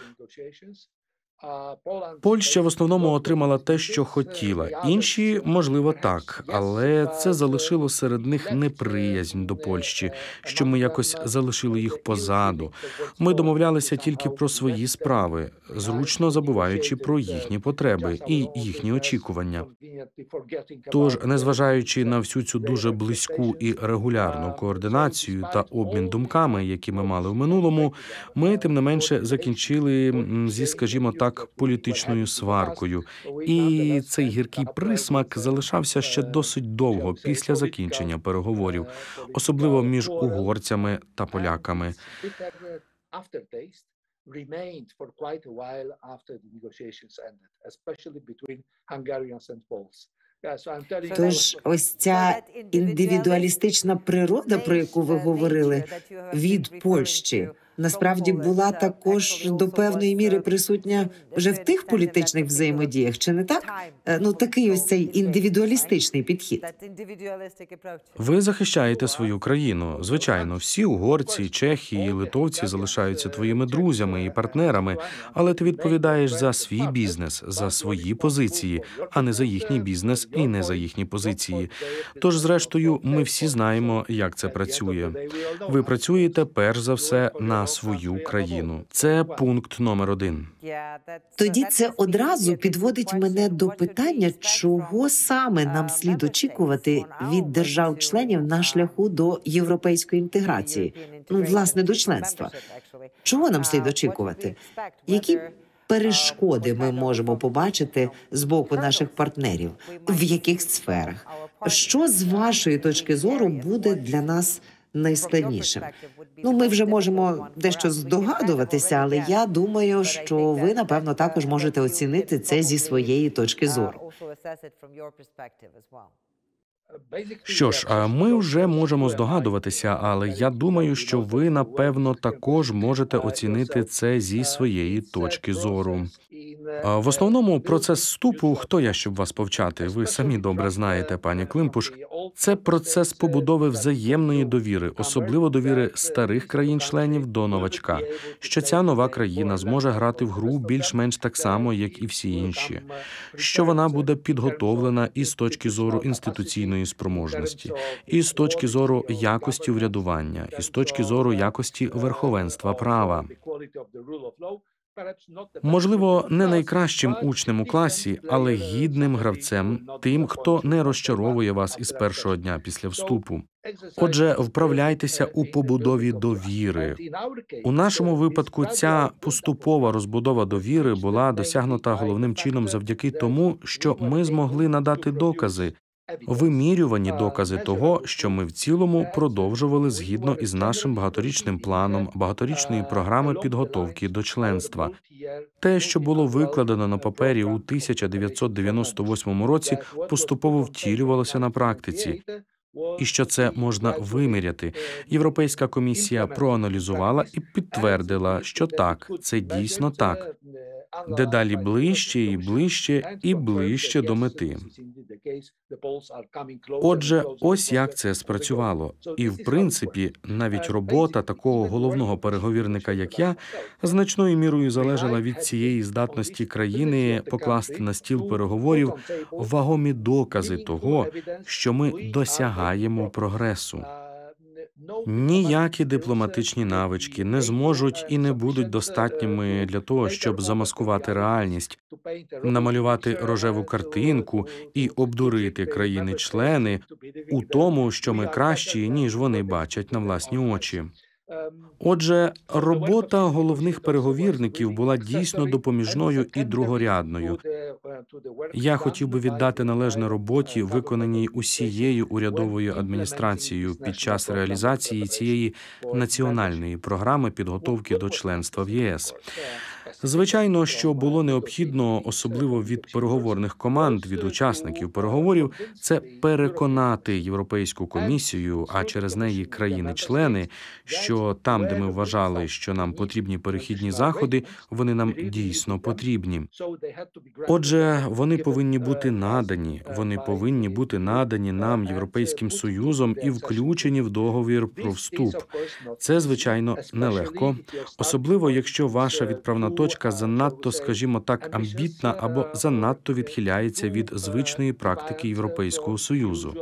Польща в основному отримала те, що хотіла. Інші, можливо, так, але це залишило серед них неприязнь до Польщі, що ми якось залишили їх позаду. Ми домовлялися тільки про свої справи, зручно забуваючи про їхні потреби і їхні очікування. Тож, незважаючи на всю цю дуже близьку і регулярну координацію та обмін думками, які ми мали в минулому, ми, тим не менше, закінчили зі, скажімо так, політичною сваркою. І цей гіркий присмак залишався ще досить довго після закінчення переговорів, особливо між угорцями та поляками. Тож ось ця індивідуалістична природа, про яку ви говорили, від Польщі, насправді була також до певної міри присутня вже в тих політичних взаємодіях, чи не так? Ну, такий ось цей індивідуалістичний підхід. Ви захищаєте свою країну. Звичайно, всі угорці, чехи і литовці залишаються твоїми друзями і партнерами, але ти відповідаєш за свій бізнес, за свої позиції, а не за їхній бізнес і не за їхні позиції. Тож, зрештою, ми всі знаємо, як це працює. Ви працюєте, перш за все, на свою країну. Це пункт номер 1. Тоді це одразу підводить мене до питання, чого саме нам слід очікувати від держав-членів на шляху до європейської інтеграції, власне, до членства. Чого нам слід очікувати? Які перешкоди ми можемо побачити з боку наших партнерів? В яких сферах? Що з вашої точки зору буде для нас найскладнішим? Ну, ми вже можемо дещо здогадуватися, але я думаю, що ви, напевно, також можете оцінити це зі своєї точки зору. Що ж, ми вже можемо здогадуватися, але я думаю, що ви, напевно, також можете оцінити це зі своєї точки зору. В основному процес вступу, хто я, щоб вас повчати, ви самі добре знаєте, пані Климпуш, це процес побудови взаємної довіри, особливо довіри старих країн-членів до новачка, що ця нова країна зможе грати в гру більш-менш так само, як і всі інші, що вона буде підготовлена і з точки зору інституційної спроможності, і з точки зору якості врядування, і з точки зору якості верховенства права. Можливо, не найкращим учнем у класі, але гідним гравцем, тим, хто не розчаровує вас із першого дня після вступу. Отже, вправляйтеся у побудові довіри. У нашому випадку ця поступова розбудова довіри була досягнута головним чином завдяки тому, що ми змогли надати докази, вимірювані докази того, що ми в цілому продовжували згідно із нашим багаторічним планом багаторічної програми підготовки до членства. Те, що було викладено на папері у 1998 році, поступово втілювалося на практиці. І що це можна виміряти. Європейська комісія проаналізувала і підтвердила, що так, це дійсно так. Дедалі ближче і ближче і ближче до мети. Отже, ось як це спрацювало. І, в принципі, навіть робота такого головного переговірника, як я, значною мірою залежала від цієї здатності країни покласти на стіл переговорів вагомі докази того, що ми досягаємо прогресу. Ніякі дипломатичні навички не зможуть і не будуть достатніми для того, щоб замаскувати реальність, намалювати рожеву картинку і обдурити країни-члени у тому, що ми кращі, ніж вони бачать на власні очі. Отже, робота головних переговірників була дійсно допоміжною і другорядною. Я хотів би віддати належне роботі, виконаній усією урядовою адміністрацією під час реалізації цієї національної програми підготовки до членства в ЄС. Звичайно, що було необхідно, особливо від переговорних команд, від учасників переговорів, це переконати Європейську комісію, а через неї країни-члени, що там, де ми вважали, що нам потрібні перехідні заходи, вони нам дійсно потрібні. Отже, вони повинні бути надані нам, Європейським Союзом, і включені в договір про вступ. Це, звичайно, нелегко, особливо, якщо ваша відправна точка занадто, скажімо так, амбітна або занадто відхиляється від звичної практики Європейського Союзу.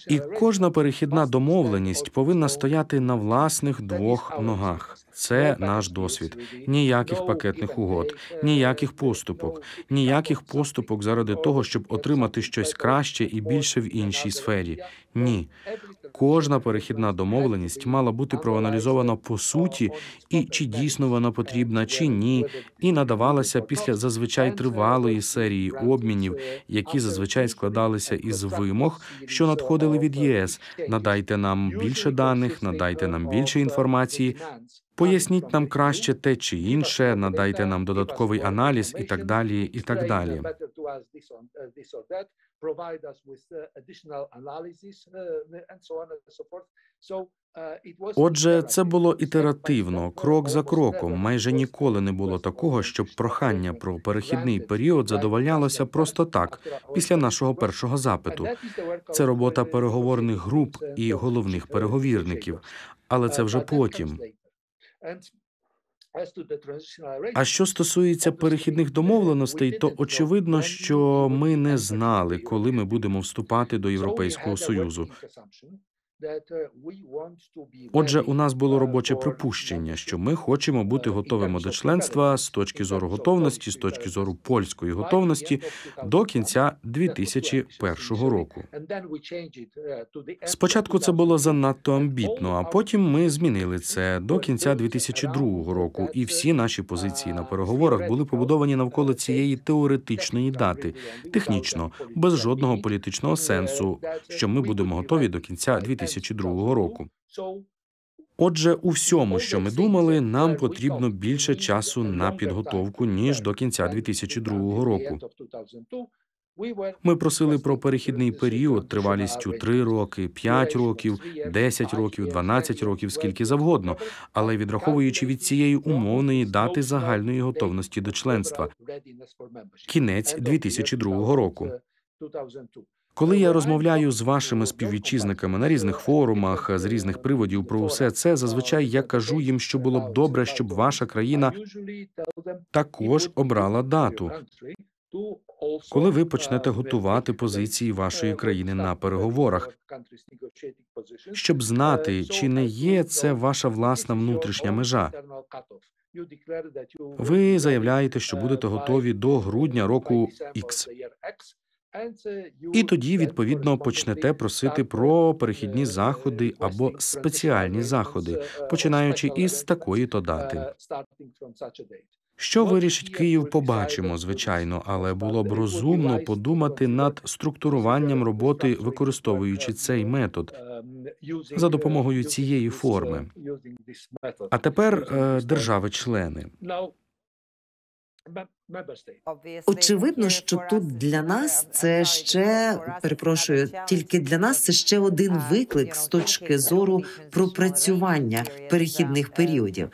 І кожна перехідна домовленість повинна стояти на власних двох ногах. Це наш досвід. Ніяких пакетних угод, ніяких поступок заради того, щоб отримати щось краще і більше в іншій сфері. Ні. Кожна перехідна домовленість мала бути проаналізована по суті і чи дійсно вона потрібна, чи ні, і надавалася після зазвичай тривалої серії обмінів, які зазвичай складалися із вимог, що надходили від ЄС. Надайте нам більше даних, надайте нам більше інформації, поясніть нам краще те чи інше, надайте нам додатковий аналіз і так далі, і так далі. Отже, це було ітеративно, крок за кроком. Майже ніколи не було такого, щоб прохання про перехідний період задовольнялося просто так, після нашого першого запиту. Це робота переговорних груп і головних переговірників. Але це вже потім. А що стосується перехідних домовленостей, то очевидно, що ми не знали, коли ми будемо вступати до Європейського Союзу. Отже, у нас було робоче припущення, що ми хочемо бути готовими до членства з точки зору готовності, з точки зору польської готовності до кінця 2001 року. Спочатку це було занадто амбітно, а потім ми змінили це до кінця 2002 року, і всі наші позиції на переговорах були побудовані навколо цієї теоретичної дати, технічно, без жодного політичного сенсу, що ми будемо готові до кінця 2002 року. Отже, у всьому, що ми думали, нам потрібно більше часу на підготовку, ніж до кінця 2002 року. Ми просили про перехідний період тривалістю 3 роки, 5 років, 10 років, 12 років, скільки завгодно, але відраховуючи від цієї умовної дати загальної готовності до членства – кінець 2002 року. Коли я розмовляю з вашими співвітчизниками на різних форумах, з різних приводів про усе це, зазвичай я кажу їм, що було б добре, щоб ваша країна також обрала дату, коли ви почнете готувати позиції вашої країни на переговорах, щоб знати, чи не є це ваша власна внутрішня межа. Ви заявляєте, що будете готові до грудня року X. І тоді, відповідно, почнете просити про перехідні заходи або спеціальні заходи, починаючи із такої-то дати. Що вирішить Київ, побачимо, звичайно, але було б розумно подумати над структуруванням роботи, використовуючи цей метод, за допомогою цієї форми. А тепер держави-члени. Очевидно, що тут для нас це тільки для нас це ще один виклик з точки зору пропрацювання перехідних періодів.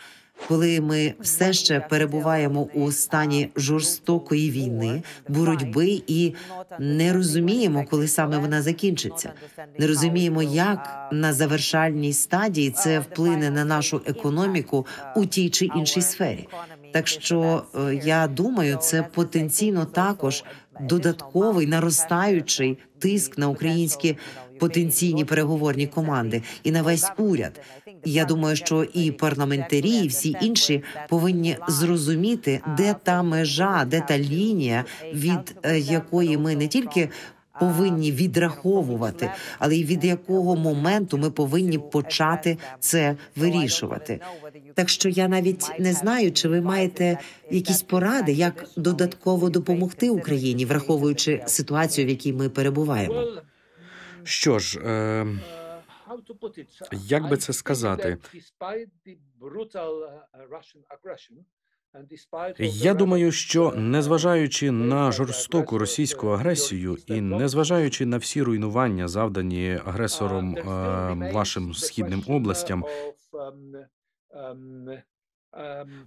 Коли ми все ще перебуваємо у стані жорстокої війни, боротьби і не розуміємо, коли саме вона закінчиться. Не розуміємо, як на завершальній стадії це вплине на нашу економіку у тій чи іншій сфері. Так що, я думаю, це потенційно також додатковий наростаючий тиск на українські потенційні переговорні команди і на весь уряд. І я думаю, що і парламентарі, і всі інші повинні зрозуміти, де та межа, де та лінія, від якої ми не тільки повинні відраховувати, але й від якого моменту ми повинні почати це вирішувати. Так що я навіть не знаю, чи ви маєте якісь поради, як додатково допомогти Україні, враховуючи ситуацію, в якій ми перебуваємо. Що ж, як би це сказати? Я думаю, що незважаючи на жорстоку російську агресію і незважаючи на всі руйнування, завдані агресором вашим східним областям,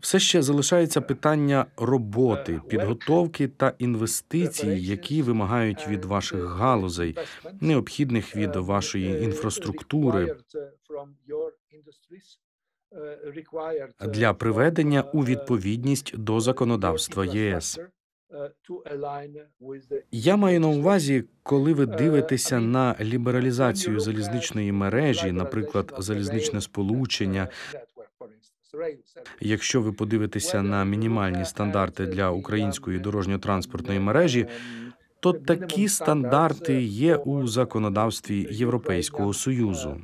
все ще залишається питання роботи, підготовки та інвестицій, які вимагають від ваших галузей, необхідних від вашої інфраструктури, для приведення у відповідність до законодавства ЄС. Я маю на увазі, коли ви дивитеся на лібералізацію залізничної мережі, наприклад, залізничне сполучення, якщо ви подивитеся на мінімальні стандарти для української дорожньо-транспортної мережі, то такі стандарти є у законодавстві Європейського Союзу.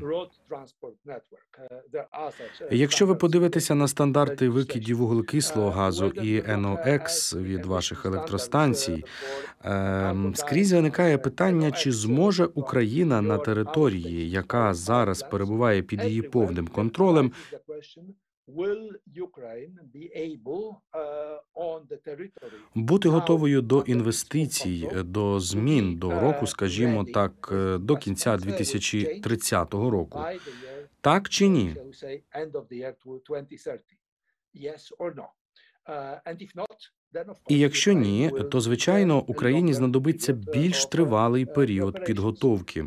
Якщо ви подивитеся на стандарти викидів вуглекислого газу і NOx від ваших електростанцій, скрізь виникає питання, чи зможе Україна на території, яка зараз перебуває під її повним контролем, бути готовою до інвестицій, до змін до року, скажімо так, до кінця 2030 року. Так чи ні? І якщо ні, то, звичайно, Україні знадобиться більш тривалий період підготовки.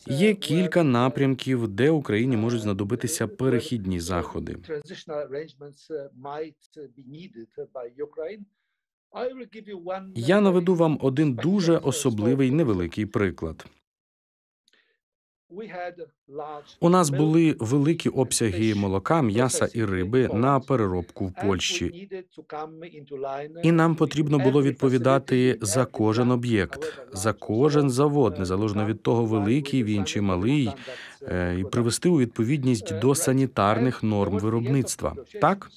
Є кілька напрямків, де Україні можуть знадобитися перехідні заходи. Я наведу вам один дуже особливий невеликий приклад. У нас були великі обсяги молока, м'яса і риби на переробку в Польщі. І нам потрібно було відповідати за кожен об'єкт, за кожен завод, незалежно від того, великий він чи малий, і привести у відповідність до санітарних норм виробництва. Так?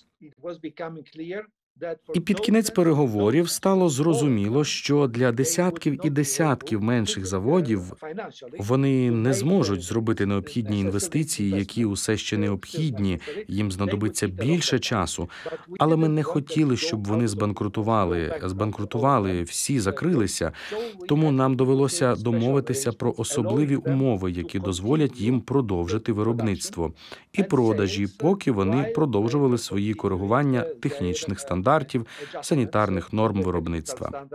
І під кінець переговорів стало зрозуміло, що для десятків і десятків менших заводів вони не зможуть зробити необхідні інвестиції, які усе ще необхідні, їм знадобиться більше часу. Але ми не хотіли, щоб вони збанкрутували, всі закрилися, тому нам довелося домовитися про особливі умови, які дозволять їм продовжити виробництво і продажі, поки вони продовжували свої коригування технічних стандартів, санітарних норм виробництва.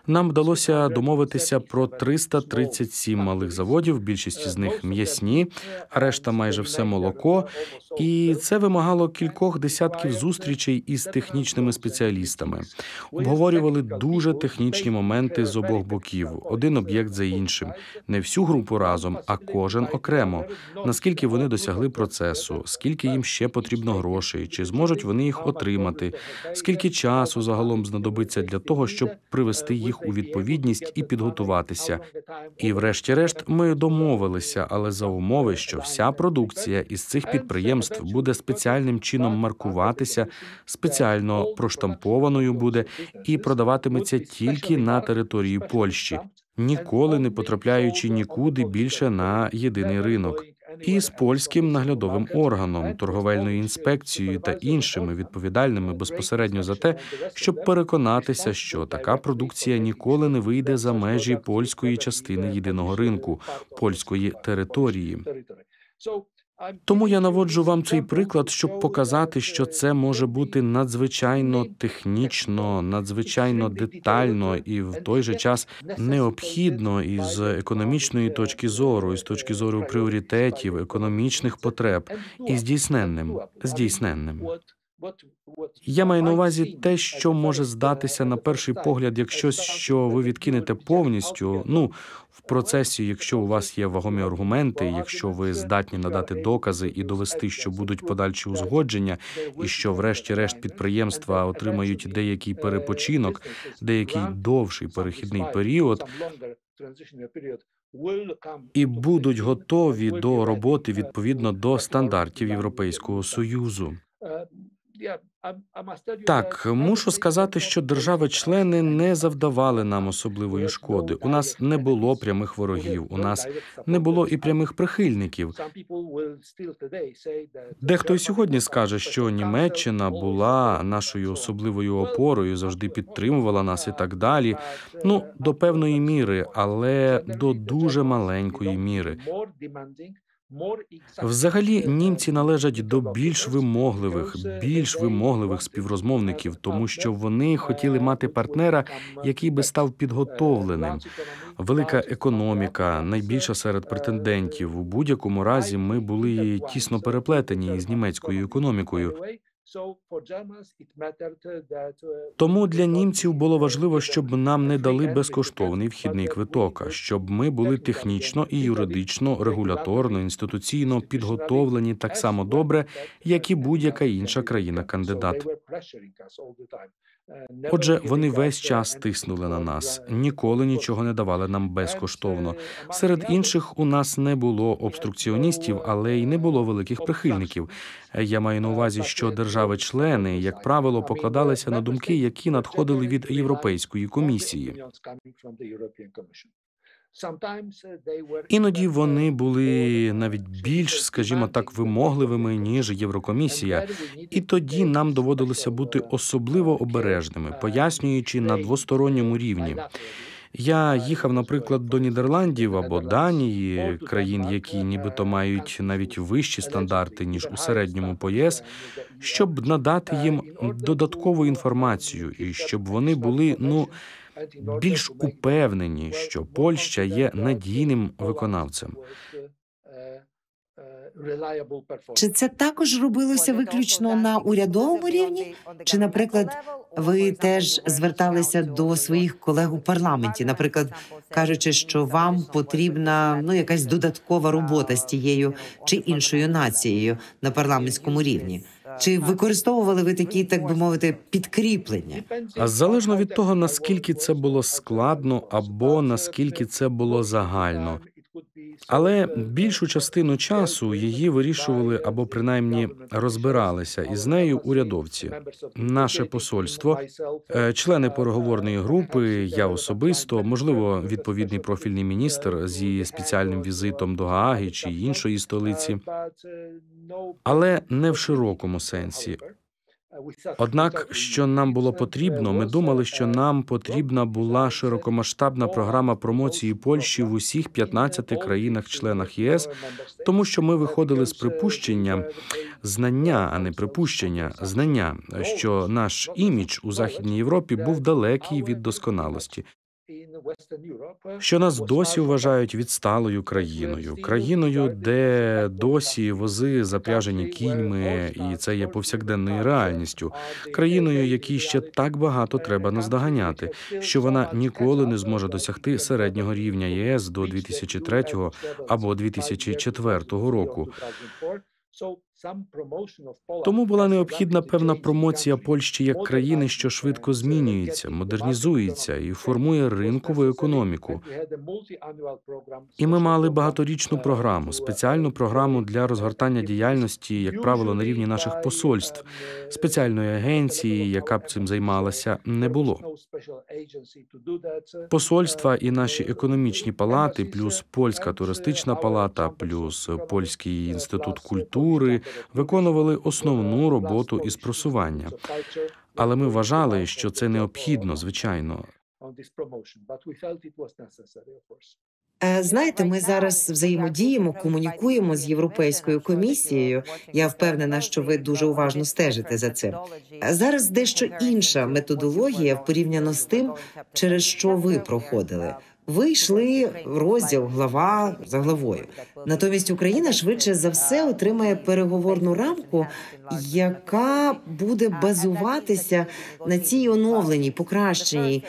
Нам вдалося домовитися про 337 малих заводів, більшість з них м'ясні, а решта майже все молоко, і це вимагало кількох десятків зустрічей із технічними спеціалістами. Обговорювали дуже технічні моменти з обох боків, один об'єкт за іншим, не всю групу разом, а кожен окремо. Наскільки вони досягли процесу, скільки їм ще потрібно грошей, чи зможуть вони їх отримати, скільки часу загалом знадобиться для того, щоб привести їх у відповідність і підготуватися. І врешті-решт ми домовилися, але за умови, що вся продукція із цих підприємств буде спеціальним чином маркуватися, спеціально проштампованою буде і продаватиметься тільки на території Польщі, ніколи не потрапляючи нікуди більше на єдиний ринок. І з польським наглядовим органом, торговельною інспекцією та іншими відповідальними безпосередньо за те, щоб переконатися, що така продукція ніколи не вийде за межі польської частини єдиного ринку, польської території. Тому я наводжу вам цей приклад, щоб показати, що це може бути надзвичайно технічно, надзвичайно детально і в той же час необхідно із економічної точки зору, із точки зору пріоритетів, економічних потреб і здійсненним. Я маю на увазі те, що може здатися на перший погляд як щось, що ви відкинете повністю, в процесі, якщо у вас є вагомі аргументи, якщо ви здатні надати докази і довести, що будуть подальші узгодження, і що врешті-решт підприємства отримають деякий перепочинок, деякий довший перехідний період, і будуть готові до роботи відповідно до стандартів Європейського Союзу. Так, мушу сказати, що держави-члени не завдавали нам особливої шкоди. У нас не було прямих ворогів, у нас не було і прямих прихильників. Дехто й сьогодні скаже, що Німеччина була нашою особливою опорою, завжди підтримувала нас і так далі. До певної міри, але до дуже маленької міри. Взагалі, німці належать до більш вимогливих співрозмовників, тому що вони хотіли мати партнера, який би став підготовленим. Велика економіка, найбільша серед претендентів. У будь-якому разі ми були тісно переплетені із німецькою економікою. Тому для німців було важливо, щоб нам не дали безкоштовний вхідний квиток, а щоб ми були технічно і юридично, регуляторно, інституційно підготовлені так само добре, як і будь-яка інша країна-кандидат. Отже, вони весь час тиснули на нас, ніколи нічого не давали нам безкоштовно. Серед інших у нас не було обструкціоністів, але й не було великих прихильників. Я маю на увазі, що держави-члени, як правило, покладалися на думки, які надходили від Європейської комісії. Іноді вони були навіть більш, скажімо так, вимогливими, ніж Єврокомісія. І тоді нам доводилося бути особливо обережними, пояснюючи на двосторонньому рівні. Я їхав, наприклад, до Нідерландів або Данії, країн, які нібито мають навіть вищі стандарти, ніж у середньому по ЄС, щоб надати їм додаткову інформацію і щоб вони були, більш упевнені, що Польща є надійним виконавцем. Чи це також робилося виключно на урядовому рівні? Чи, наприклад, ви теж зверталися до своїх колег у парламенті, наприклад, кажучи, що вам потрібна якась додаткова робота з тією чи іншою нацією на парламентському рівні? Чи використовували ви такі, так би мовити, підкріплення? А залежно від того, наскільки це було складно або наскільки це було загально. Але більшу частину часу її вирішували або принаймні розбиралися із нею урядовці. Наше посольство, члени переговорної групи, я особисто, можливо, відповідний профільний міністр зі спеціальним візитом до Гааги чи іншої столиці, але не в широкому сенсі. Однак, що нам було потрібно, ми думали, що нам потрібна була широкомасштабна програма промоції Польщі в усіх 15 країнах-членах ЄС, тому що ми виходили з припущення, знання, а не припущення, знання, що наш імідж у Західній Європі був далекий від досконалості, що нас досі вважають відсталою країною, де досі вози запряжені кіньми, і це є повсякденною реальністю, країною, якій ще так багато треба наздоганяти, що вона ніколи не зможе досягти середнього рівня ЄС до 2003 або 2004 року. Тому була необхідна певна промоція Польщі як країни, що швидко змінюється, модернізується і формує ринкову економіку. І ми мали багаторічну програму, спеціальну програму для розгортання діяльності, як правило, на рівні наших посольств. Спеціальної агенції, яка б цим займалася, не було. Посольства і наші економічні палати, плюс Польська туристична палата, плюс Польський інститут культури виконували основну роботу із просування. Але ми вважали, що це необхідно, звичайно. Знаєте, ми зараз взаємодіємо, комунікуємо з Європейською комісією. Я впевнена, що ви дуже уважно стежите за цим. Зараз дещо інша методологія порівняно з тим, через що ви проходили. Ви йшли розділ, глава за главою. Натомість Україна швидше за все отримає переговорну рамку, яка буде базуватися на цій оновленій, покращеній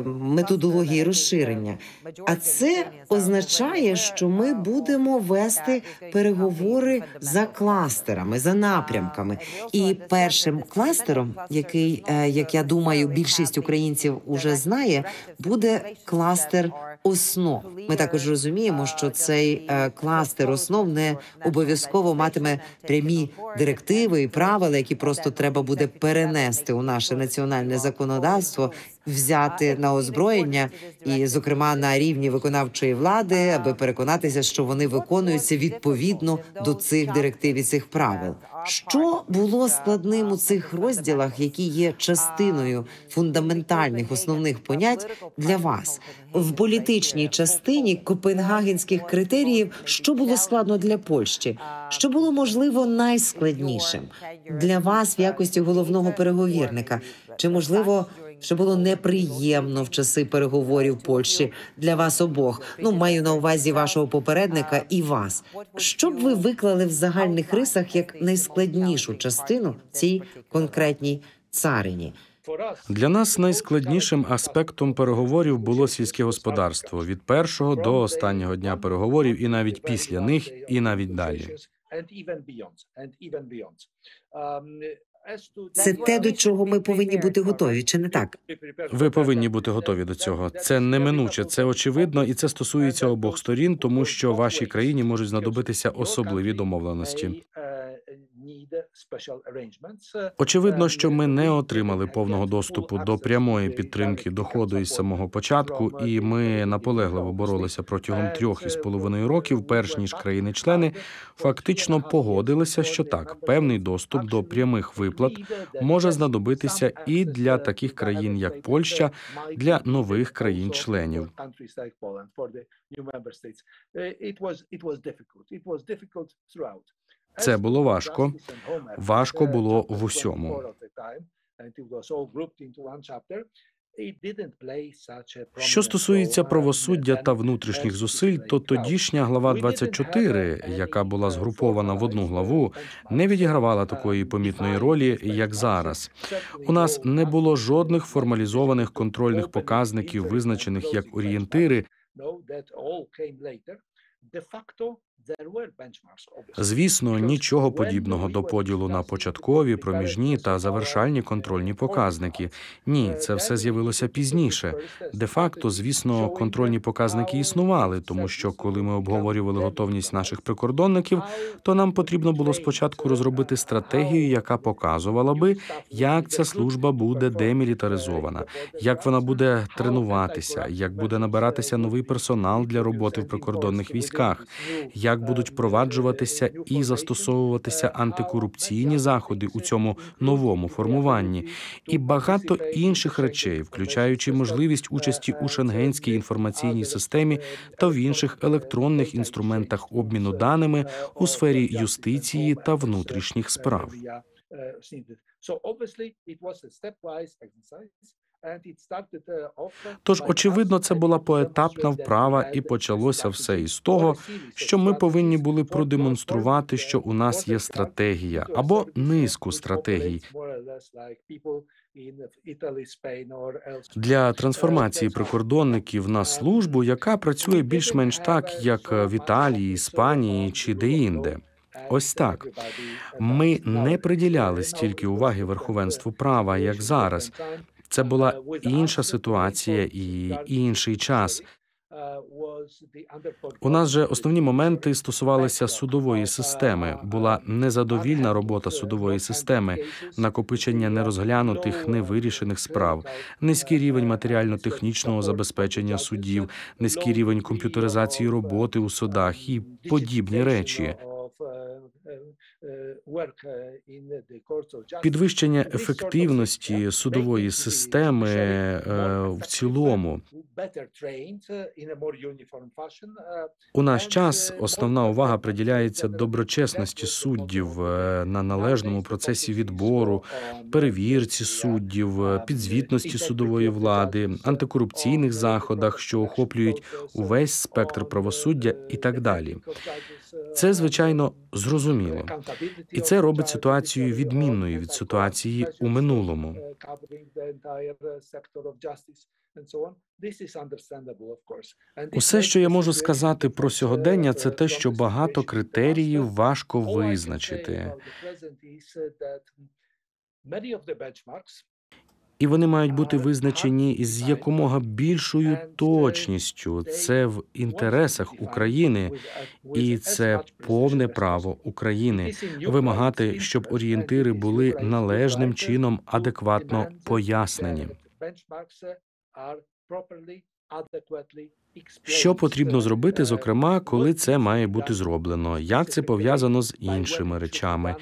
методології розширення. А це означає, що ми будемо вести переговори за кластерами, за напрямками. І першим кластером, який, як я думаю, більшість українців уже знає, буде кластер основ. Ми також розуміємо, що цей кластер основ не обов'язково матиме прямі директиви і правила, які просто треба буде перенести у наше національне законодавство, взяти на озброєння і, зокрема, на рівні виконавчої влади, аби переконатися, що вони виконуються відповідно до цих директив і цих правил. Що було складним у цих розділах, які є частиною фундаментальних основних понять для вас? В політичній частині копенгагенських критеріїв, що було складно для Польщі? Що було, можливо, найскладнішим для вас в якості головного переговірника? Чи, можливо, що було неприємно в часи переговорів Польщі для вас обох? Маю на увазі вашого попередника і вас. Що б ви виклали в загальних рисах як найскладнішу частину в цій конкретній царині? Для нас найскладнішим аспектом переговорів було сільське господарство від першого до останнього дня переговорів, і навіть після них, і навіть далі. Це те, до чого ми повинні бути готові, чи не так? Ви повинні бути готові до цього. Це неминуче, це очевидно, і це стосується обох сторін, тому що вашій країні можуть знадобитися особливі домовленості. Очевидно, що ми не отримали повного доступу до прямої підтримки доходу із самого початку, і ми наполегливо боролися протягом 3,5 років, перш ніж країни-члени фактично погодилися, що так, певний доступ до прямих виплат може знадобитися і для таких країн, як Польща, для нових країн-членів. Це було важко. Важко було в усьому. Що стосується правосуддя та внутрішніх зусиль, то тодішня глава 24, яка була згрупована в одну главу, не відігравала такої помітної ролі, як зараз. У нас не було жодних формалізованих контрольних показників, визначених як орієнтири. Звісно, нічого подібного до поділу на початкові, проміжні та завершальні контрольні показники. Ні, це все з'явилося пізніше. Де-факто, звісно, контрольні показники існували, тому що, коли ми обговорювали готовність наших прикордонників, то нам потрібно було спочатку розробити стратегію, яка показувала би, як ця служба буде демілітаризована, як вона буде тренуватися, як буде набиратися новий персонал для роботи в прикордонних військах, як будуть впроваджуватися і застосовуватися антикорупційні заходи у цьому новому формуванні, і багато інших речей, включаючи можливість участі у шенгенській інформаційній системі та в інших електронних інструментах обміну даними у сфері юстиції та внутрішніх справ. Тож, очевидно, це була поетапна вправа, і почалося все із того, що ми повинні були продемонструвати, що у нас є стратегія або низку стратегій для трансформації прикордонників на службу, яка працює більш-менш так, як в Італії, Іспанії чи де-інде. Ось так. Ми не приділяли стільки уваги верховенству права, як зараз. Це була інша ситуація і інший час. У нас же основні моменти стосувалися судової системи. Була незадовільна робота судової системи, накопичення нерозглянутих, невирішених справ, низький рівень матеріально-технічного забезпечення судів, низький рівень комп'ютеризації роботи у судах і подібні речі. Підвищення ефективності судової системи в цілому. У наш час основна увага приділяється доброчесності суддів на належному процесі відбору, перевірці суддів, підзвітності судової влади, антикорупційних заходах, що охоплюють увесь спектр правосуддя і так далі. Це, звичайно, зрозуміло. І це робить ситуацію відмінною від ситуації у минулому. Усе, що я можу сказати про сьогодення, це те, що багато критеріїв важко визначити. І вони мають бути визначені з якомога більшою точністю. Це в інтересах України, і це повне право України вимагати, щоб орієнтири були належним чином адекватно пояснені. Що потрібно зробити, зокрема, коли це має бути зроблено? Як це пов'язано з іншими речами?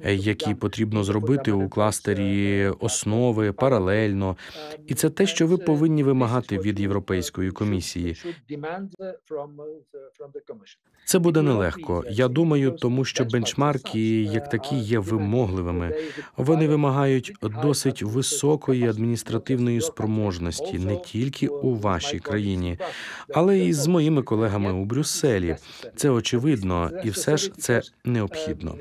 Які потрібно зробити у кластері основи, паралельно. І це те, що ви повинні вимагати від Європейської комісії. Це буде нелегко. Я думаю, тому що бенчмарки, як такі, є вимогливими. Вони вимагають досить високої адміністративної спроможності не тільки у вашій країні, але й з моїми колегами у Брюсселі. Це очевидно, і все ж це необхідно.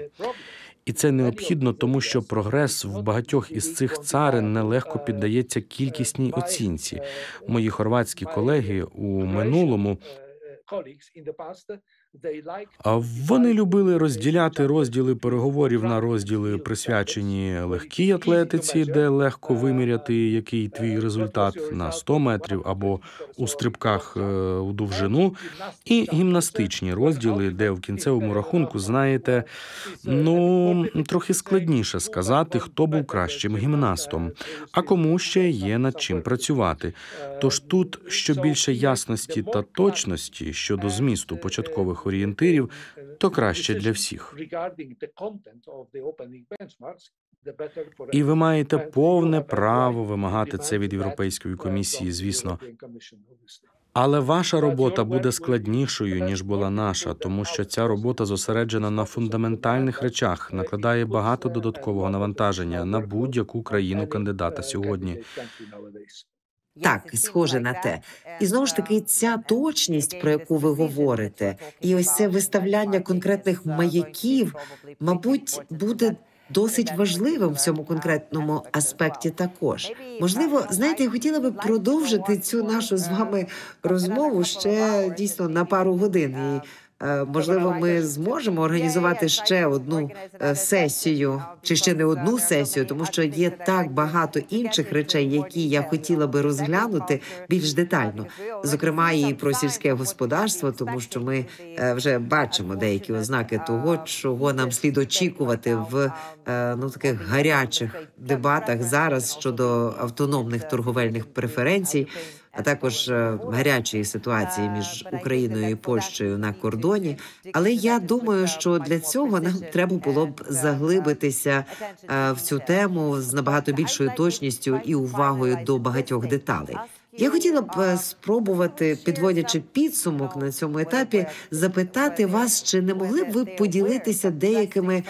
І це необхідно, тому що прогрес в багатьох із цих царин нелегко піддається кількісній оцінці. Мої хорватські колеги у минулому вони любили розділяти розділи переговорів на розділи, присвячені легкій атлетиці, де легко виміряти, який твій результат на 100 метрів, або у стрибках у довжину, і гімнастичні розділи, де в кінцевому рахунку, знаєте, трохи складніше сказати, хто був кращим гімнастом, а кому ще є над чим працювати. Тож тут, що більше ясності та точності щодо змісту початкових орієнтирів, то краще для всіх. І ви маєте повне право вимагати це від Європейської комісії, звісно. Але ваша робота буде складнішою, ніж була наша, тому що ця робота зосереджена на фундаментальних речах, накладає багато додаткового навантаження на будь-яку країну-кандидата сьогодні. Так, схоже на те. І знову ж таки, ця точність, про яку ви говорите, і ось це виставляння конкретних маяків, мабуть, буде досить важливим в цьому конкретному аспекті також. Можливо, знаєте, я хотіла би продовжити цю нашу з вами розмову ще дійсно на пару годин. І, можливо, ми зможемо організувати ще одну сесію, чи ще не одну сесію, тому що є так багато інших речей, які я хотіла би розглянути більш детально. Зокрема, і про сільське господарство, тому що ми вже бачимо деякі ознаки того, чого нам слід очікувати в таких гарячих дебатах зараз щодо автономних торговельних преференцій, а також гарячої ситуації між Україною і Польщею на кордоні. Але я думаю, що для цього нам треба було б заглибитися в цю тему з набагато більшою точністю і увагою до багатьох деталей. Я хотіла б спробувати, підводячи підсумок на цьому етапі, запитати вас, чи не могли б ви поділитися деякими,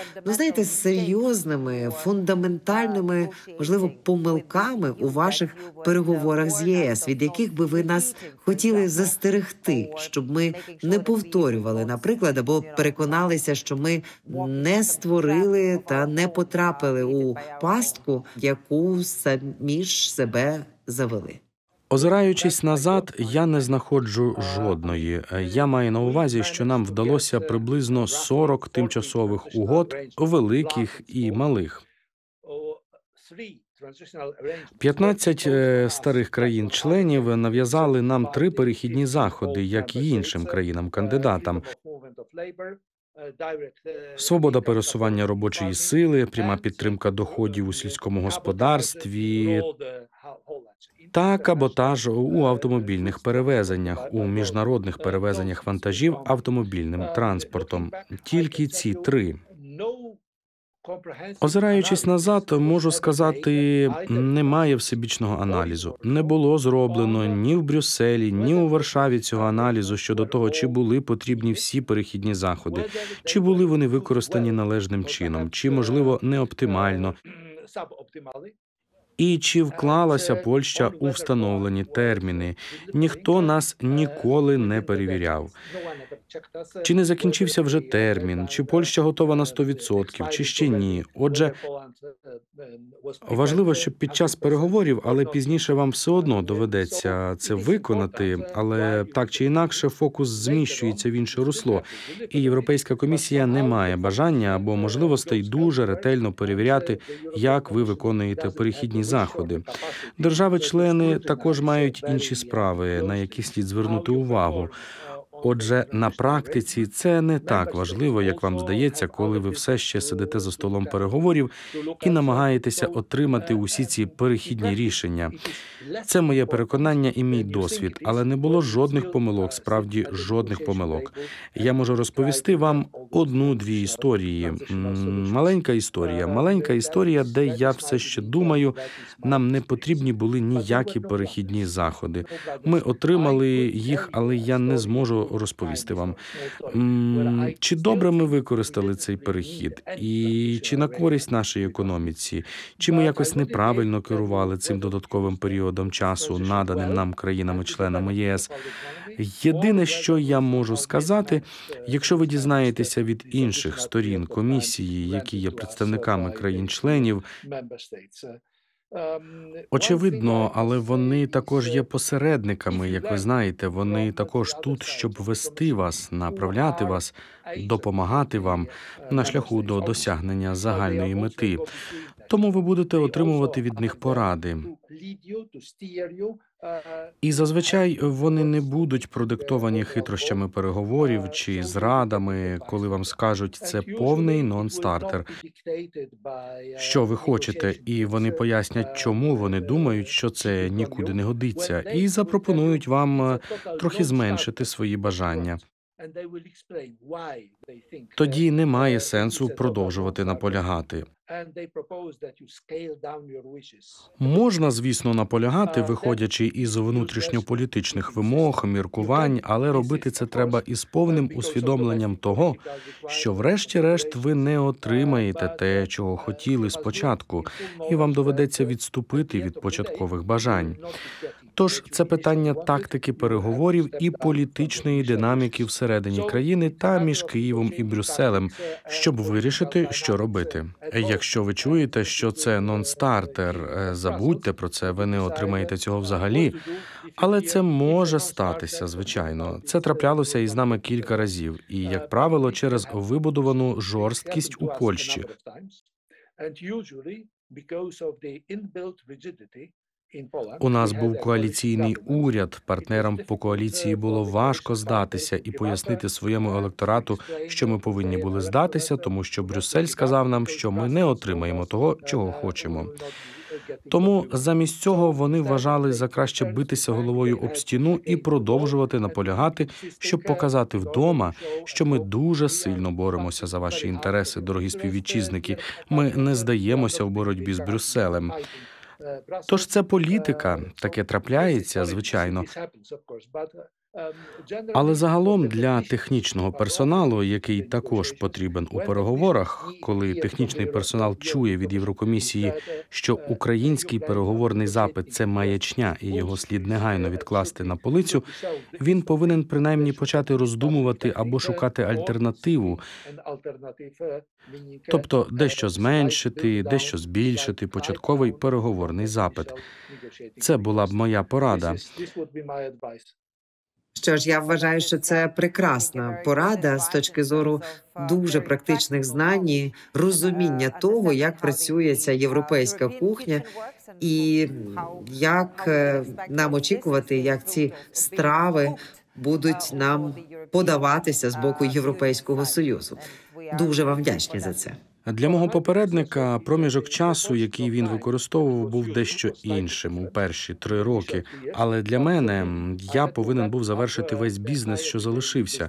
серйозними, фундаментальними, можливо, помилками у ваших переговорах з ЄС, від яких би ви нас хотіли застерегти, щоб ми не повторювали, наприклад, або переконалися, що ми не створили та не потрапили у пастку, яку самі ж себе завели. Озираючись назад, я не знаходжу жодної. Я маю на увазі, що нам вдалося приблизно 40 тимчасових угод, великих і малих. 15 старих країн-членів нав'язали нам 3 перехідні заходи, як і іншим країнам-кандидатам. Свобода пересування робочої сили, пряма підтримка доходів у сільському господарстві та каботаж у автомобільних перевезеннях, у міжнародних перевезеннях вантажів автомобільним транспортом. Тільки ці 3. Озираючись назад, можу сказати, немає всебічного аналізу. Не було зроблено ні в Брюсселі, ні у Варшаві цього аналізу щодо того, чи були потрібні всі перехідні заходи, чи були вони використані належним чином, чи, можливо, не оптимально. І чи вклалася Польща у встановлені терміни? Ніхто нас ніколи не перевіряв. Чи не закінчився вже термін? Чи Польща готова на 100%, чи ще ні? Отже, важливо, щоб під час переговорів, але пізніше вам все одно доведеться це виконати, але так чи інакше фокус зміщується в інше русло, і Європейська комісія не має бажання або можливостей дуже ретельно перевіряти, як ви виконуєте перехідні заходи. Держави-члени також мають інші справи, на які слід звернути увагу. Отже, на практиці це не так важливо, як вам здається, коли ви все ще сидите за столом переговорів і намагаєтеся отримати усі ці перехідні рішення. Це моє переконання і мій досвід, але не було жодних помилок, справді жодних помилок. Я можу розповісти вам 1-2 історії. Маленька історія, де я все ще думаю, нам не потрібні були ніякі перехідні заходи. Ми отримали їх, але я не зможу розповісти вам. Чи добре ми використали цей перехід? І чи на користь нашій економіці? Чи ми якось неправильно керували цим додатковим періодом часу, наданим нам країнами-членами ЄС? Єдине, що я можу сказати, якщо ви дізнаєтеся від інших сторін комісії, які є представниками країн-членів, очевидно, але вони також є посередниками, як ви знаєте, вони також тут, щоб вести вас, направляти вас, допомагати вам на шляху до досягнення загальної мети. Тому ви будете отримувати від них поради. І зазвичай вони не будуть продиктовані хитрощами переговорів чи зрадами, коли вам скажуть, це повний нон-стартер. Що ви хочете, і вони пояснять, чому вони думають, що це нікуди не годиться, і запропонують вам трохи зменшити свої бажання. Тоді немає сенсу продовжувати наполягати. Можна, звісно, наполягати, виходячи із внутрішньополітичних вимог, міркувань, але робити це треба із повним усвідомленням того, що врешті-решт ви не отримаєте те, чого хотіли спочатку, і вам доведеться відступити від початкових бажань. Тож це питання тактики переговорів і політичної динаміки всередині країни та між Києвом і Брюсселем, щоб вирішити, що робити. Якщо ви чуєте, що це нон-стартер, забудьте про це, ви не отримаєте цього взагалі. Але це може статися, звичайно. Це траплялося із нами кілька разів, і, як правило, через вибудовану жорсткість у Польщі. У нас був коаліційний уряд, партнерам по коаліції було важко здатися і пояснити своєму електорату, що ми повинні були здатися, тому що Брюссель сказав нам, що ми не отримаємо того, чого хочемо. Тому замість цього вони вважали за краще битися головою об стіну і продовжувати наполягати, щоб показати вдома, що ми дуже сильно боремося за ваші інтереси, дорогі співвітчизники. Ми не здаємося в боротьбі з Брюсселем. Тож це політика, таке трапляється, звичайно. Але загалом для технічного персоналу, який також потрібен у переговорах, коли технічний персонал чує від Єврокомісії, що український переговорний запит – це маячня і його слід негайно відкласти на полицю, він повинен принаймні почати роздумувати або шукати альтернативу, тобто дещо зменшити, дещо збільшити початковий переговорний запит. Це була б моя порада. Що ж, я вважаю, що це прекрасна порада з точки зору дуже практичних знань, і розуміння того, як працює ця європейська кухня, і як нам очікувати, як ці страви будуть нам подаватися з боку Європейського Союзу. Дуже вам вдячні за це. Для мого попередника проміжок часу, який він використовував, був дещо іншим у перші 3 роки. Але для мене я повинен був завершити весь бізнес, що залишився.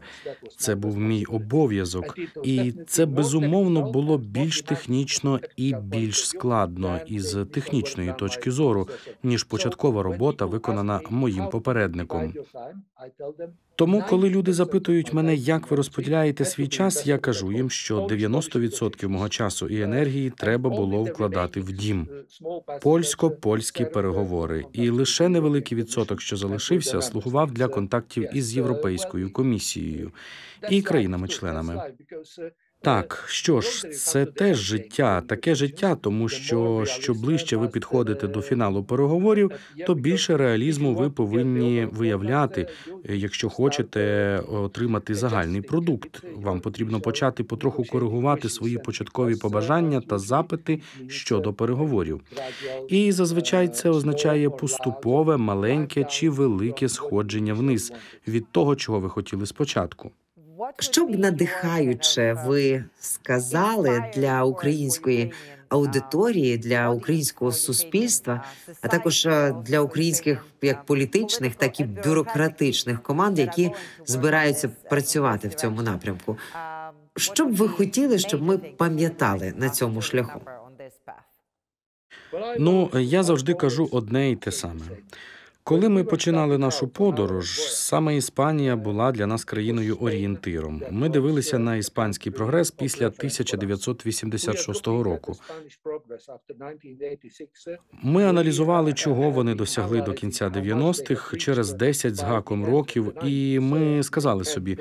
Це був мій обов'язок. І це, безумовно, було більш технічно і більш складно із технічної точки зору, ніж початкова робота, виконана моїм попередником. Тому, коли люди запитують мене, як ви розподіляєте свій час, я кажу їм, що 90% мого часу і енергії треба було вкладати в дім. Польсько-польські переговори. І лише невеликий відсоток, що залишився, слугував для контактів із Європейською комісією і країнами-членами. Так, що ж, це теж життя, таке життя, тому що ближче ви підходите до фіналу переговорів, то більше реалізму ви повинні виявляти, якщо хочете отримати загальний продукт. Вам потрібно почати потроху коригувати свої початкові побажання та запити щодо переговорів. І зазвичай це означає поступове, маленьке чи велике сходження вниз від того, чого ви хотіли спочатку. Що б надихаюче ви сказали для української аудиторії, для українського суспільства, а також для українських як політичних, так і бюрократичних команд, які збираються працювати в цьому напрямку? Що б ви хотіли, щоб ми пам'ятали на цьому шляху? Я завжди кажу одне і те саме. Коли ми починали нашу подорож, саме Іспанія була для нас країною-орієнтиром. Ми дивилися на іспанський прогрес після 1986 року. Ми аналізували, чого вони досягли до кінця 90-х, через 10 з гаком років, і ми сказали собі,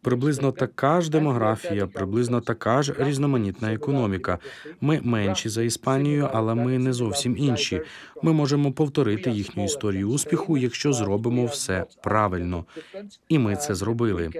приблизно така ж демографія, приблизно така ж різноманітна економіка. Ми менші за Іспанію, але ми не зовсім інші. Ми можемо повторити їхню історію успіху, якщо зробимо все правильно. І ми це зробили.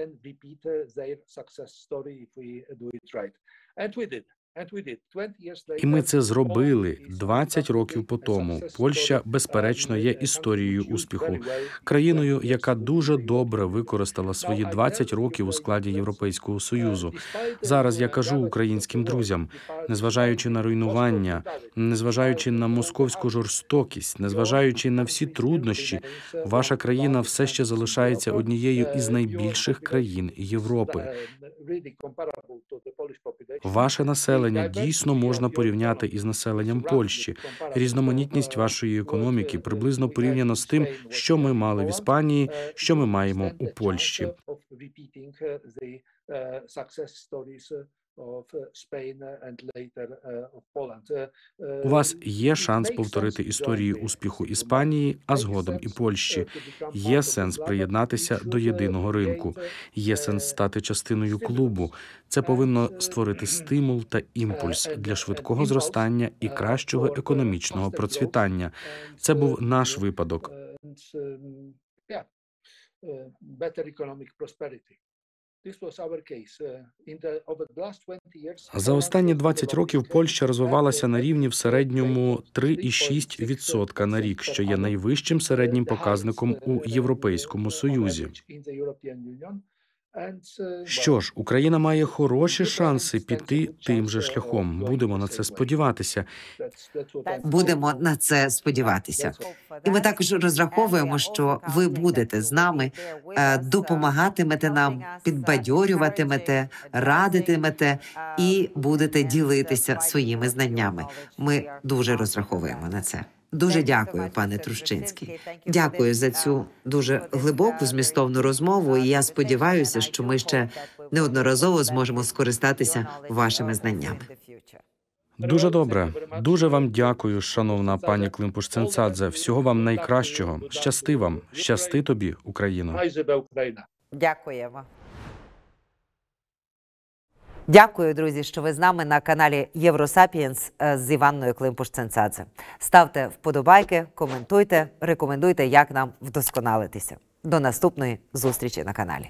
І ми це зробили 20 років по тому. Польща, безперечно, є історією успіху. Країною, яка дуже добре використала свої 20 років у складі Європейського Союзу. Зараз я кажу українським друзям, незважаючи на руйнування, незважаючи на московську жорстокість, незважаючи на всі труднощі, ваша країна все ще залишається однією із найбільших країн Європи. Ваше населення дійсно можна порівняти із населенням Польщі. Різноманітність вашої економіки приблизно порівняно з тим, що ми мали в Іспанії, що ми маємо у Польщі. У вас є шанс повторити історію успіху Іспанії, а згодом і Польщі. Є сенс приєднатися до єдиного ринку. Є сенс стати частиною клубу. Це повинно створити стимул та імпульс для швидкого зростання і кращого економічного процвітання. Це був наш випадок. За останні 20 років Польща розвивалася на рівні в середньому 3,6% на рік, що є найвищим середнім показником у Європейському Союзі. Що ж, Україна має хороші шанси піти тим же шляхом. Будемо на це сподіватися. Будемо на це сподіватися. І ми також розраховуємо, що ви будете з нами, допомагатимете нам, підбадьорюватимете, радитимете і будете ділитися своїми знаннями. Ми дуже розраховуємо на це. Дуже дякую, пане Трущинський. Дякую за цю дуже глибоку, змістовну розмову, і я сподіваюся, що ми ще неодноразово зможемо скористатися вашими знаннями. Дуже добре. Дуже вам дякую, шановна пані Климпуш-Цинцадзе. Всього вам найкращого. Щасти вам. Щасти тобі, Україно. Дякуємо. Дякую, друзі, що ви з нами на каналі Євросапіенс з Іванною Климпуш-Цинцадзе. Ставте вподобайки, коментуйте, рекомендуйте, як нам вдосконалитися. До наступної зустрічі на каналі.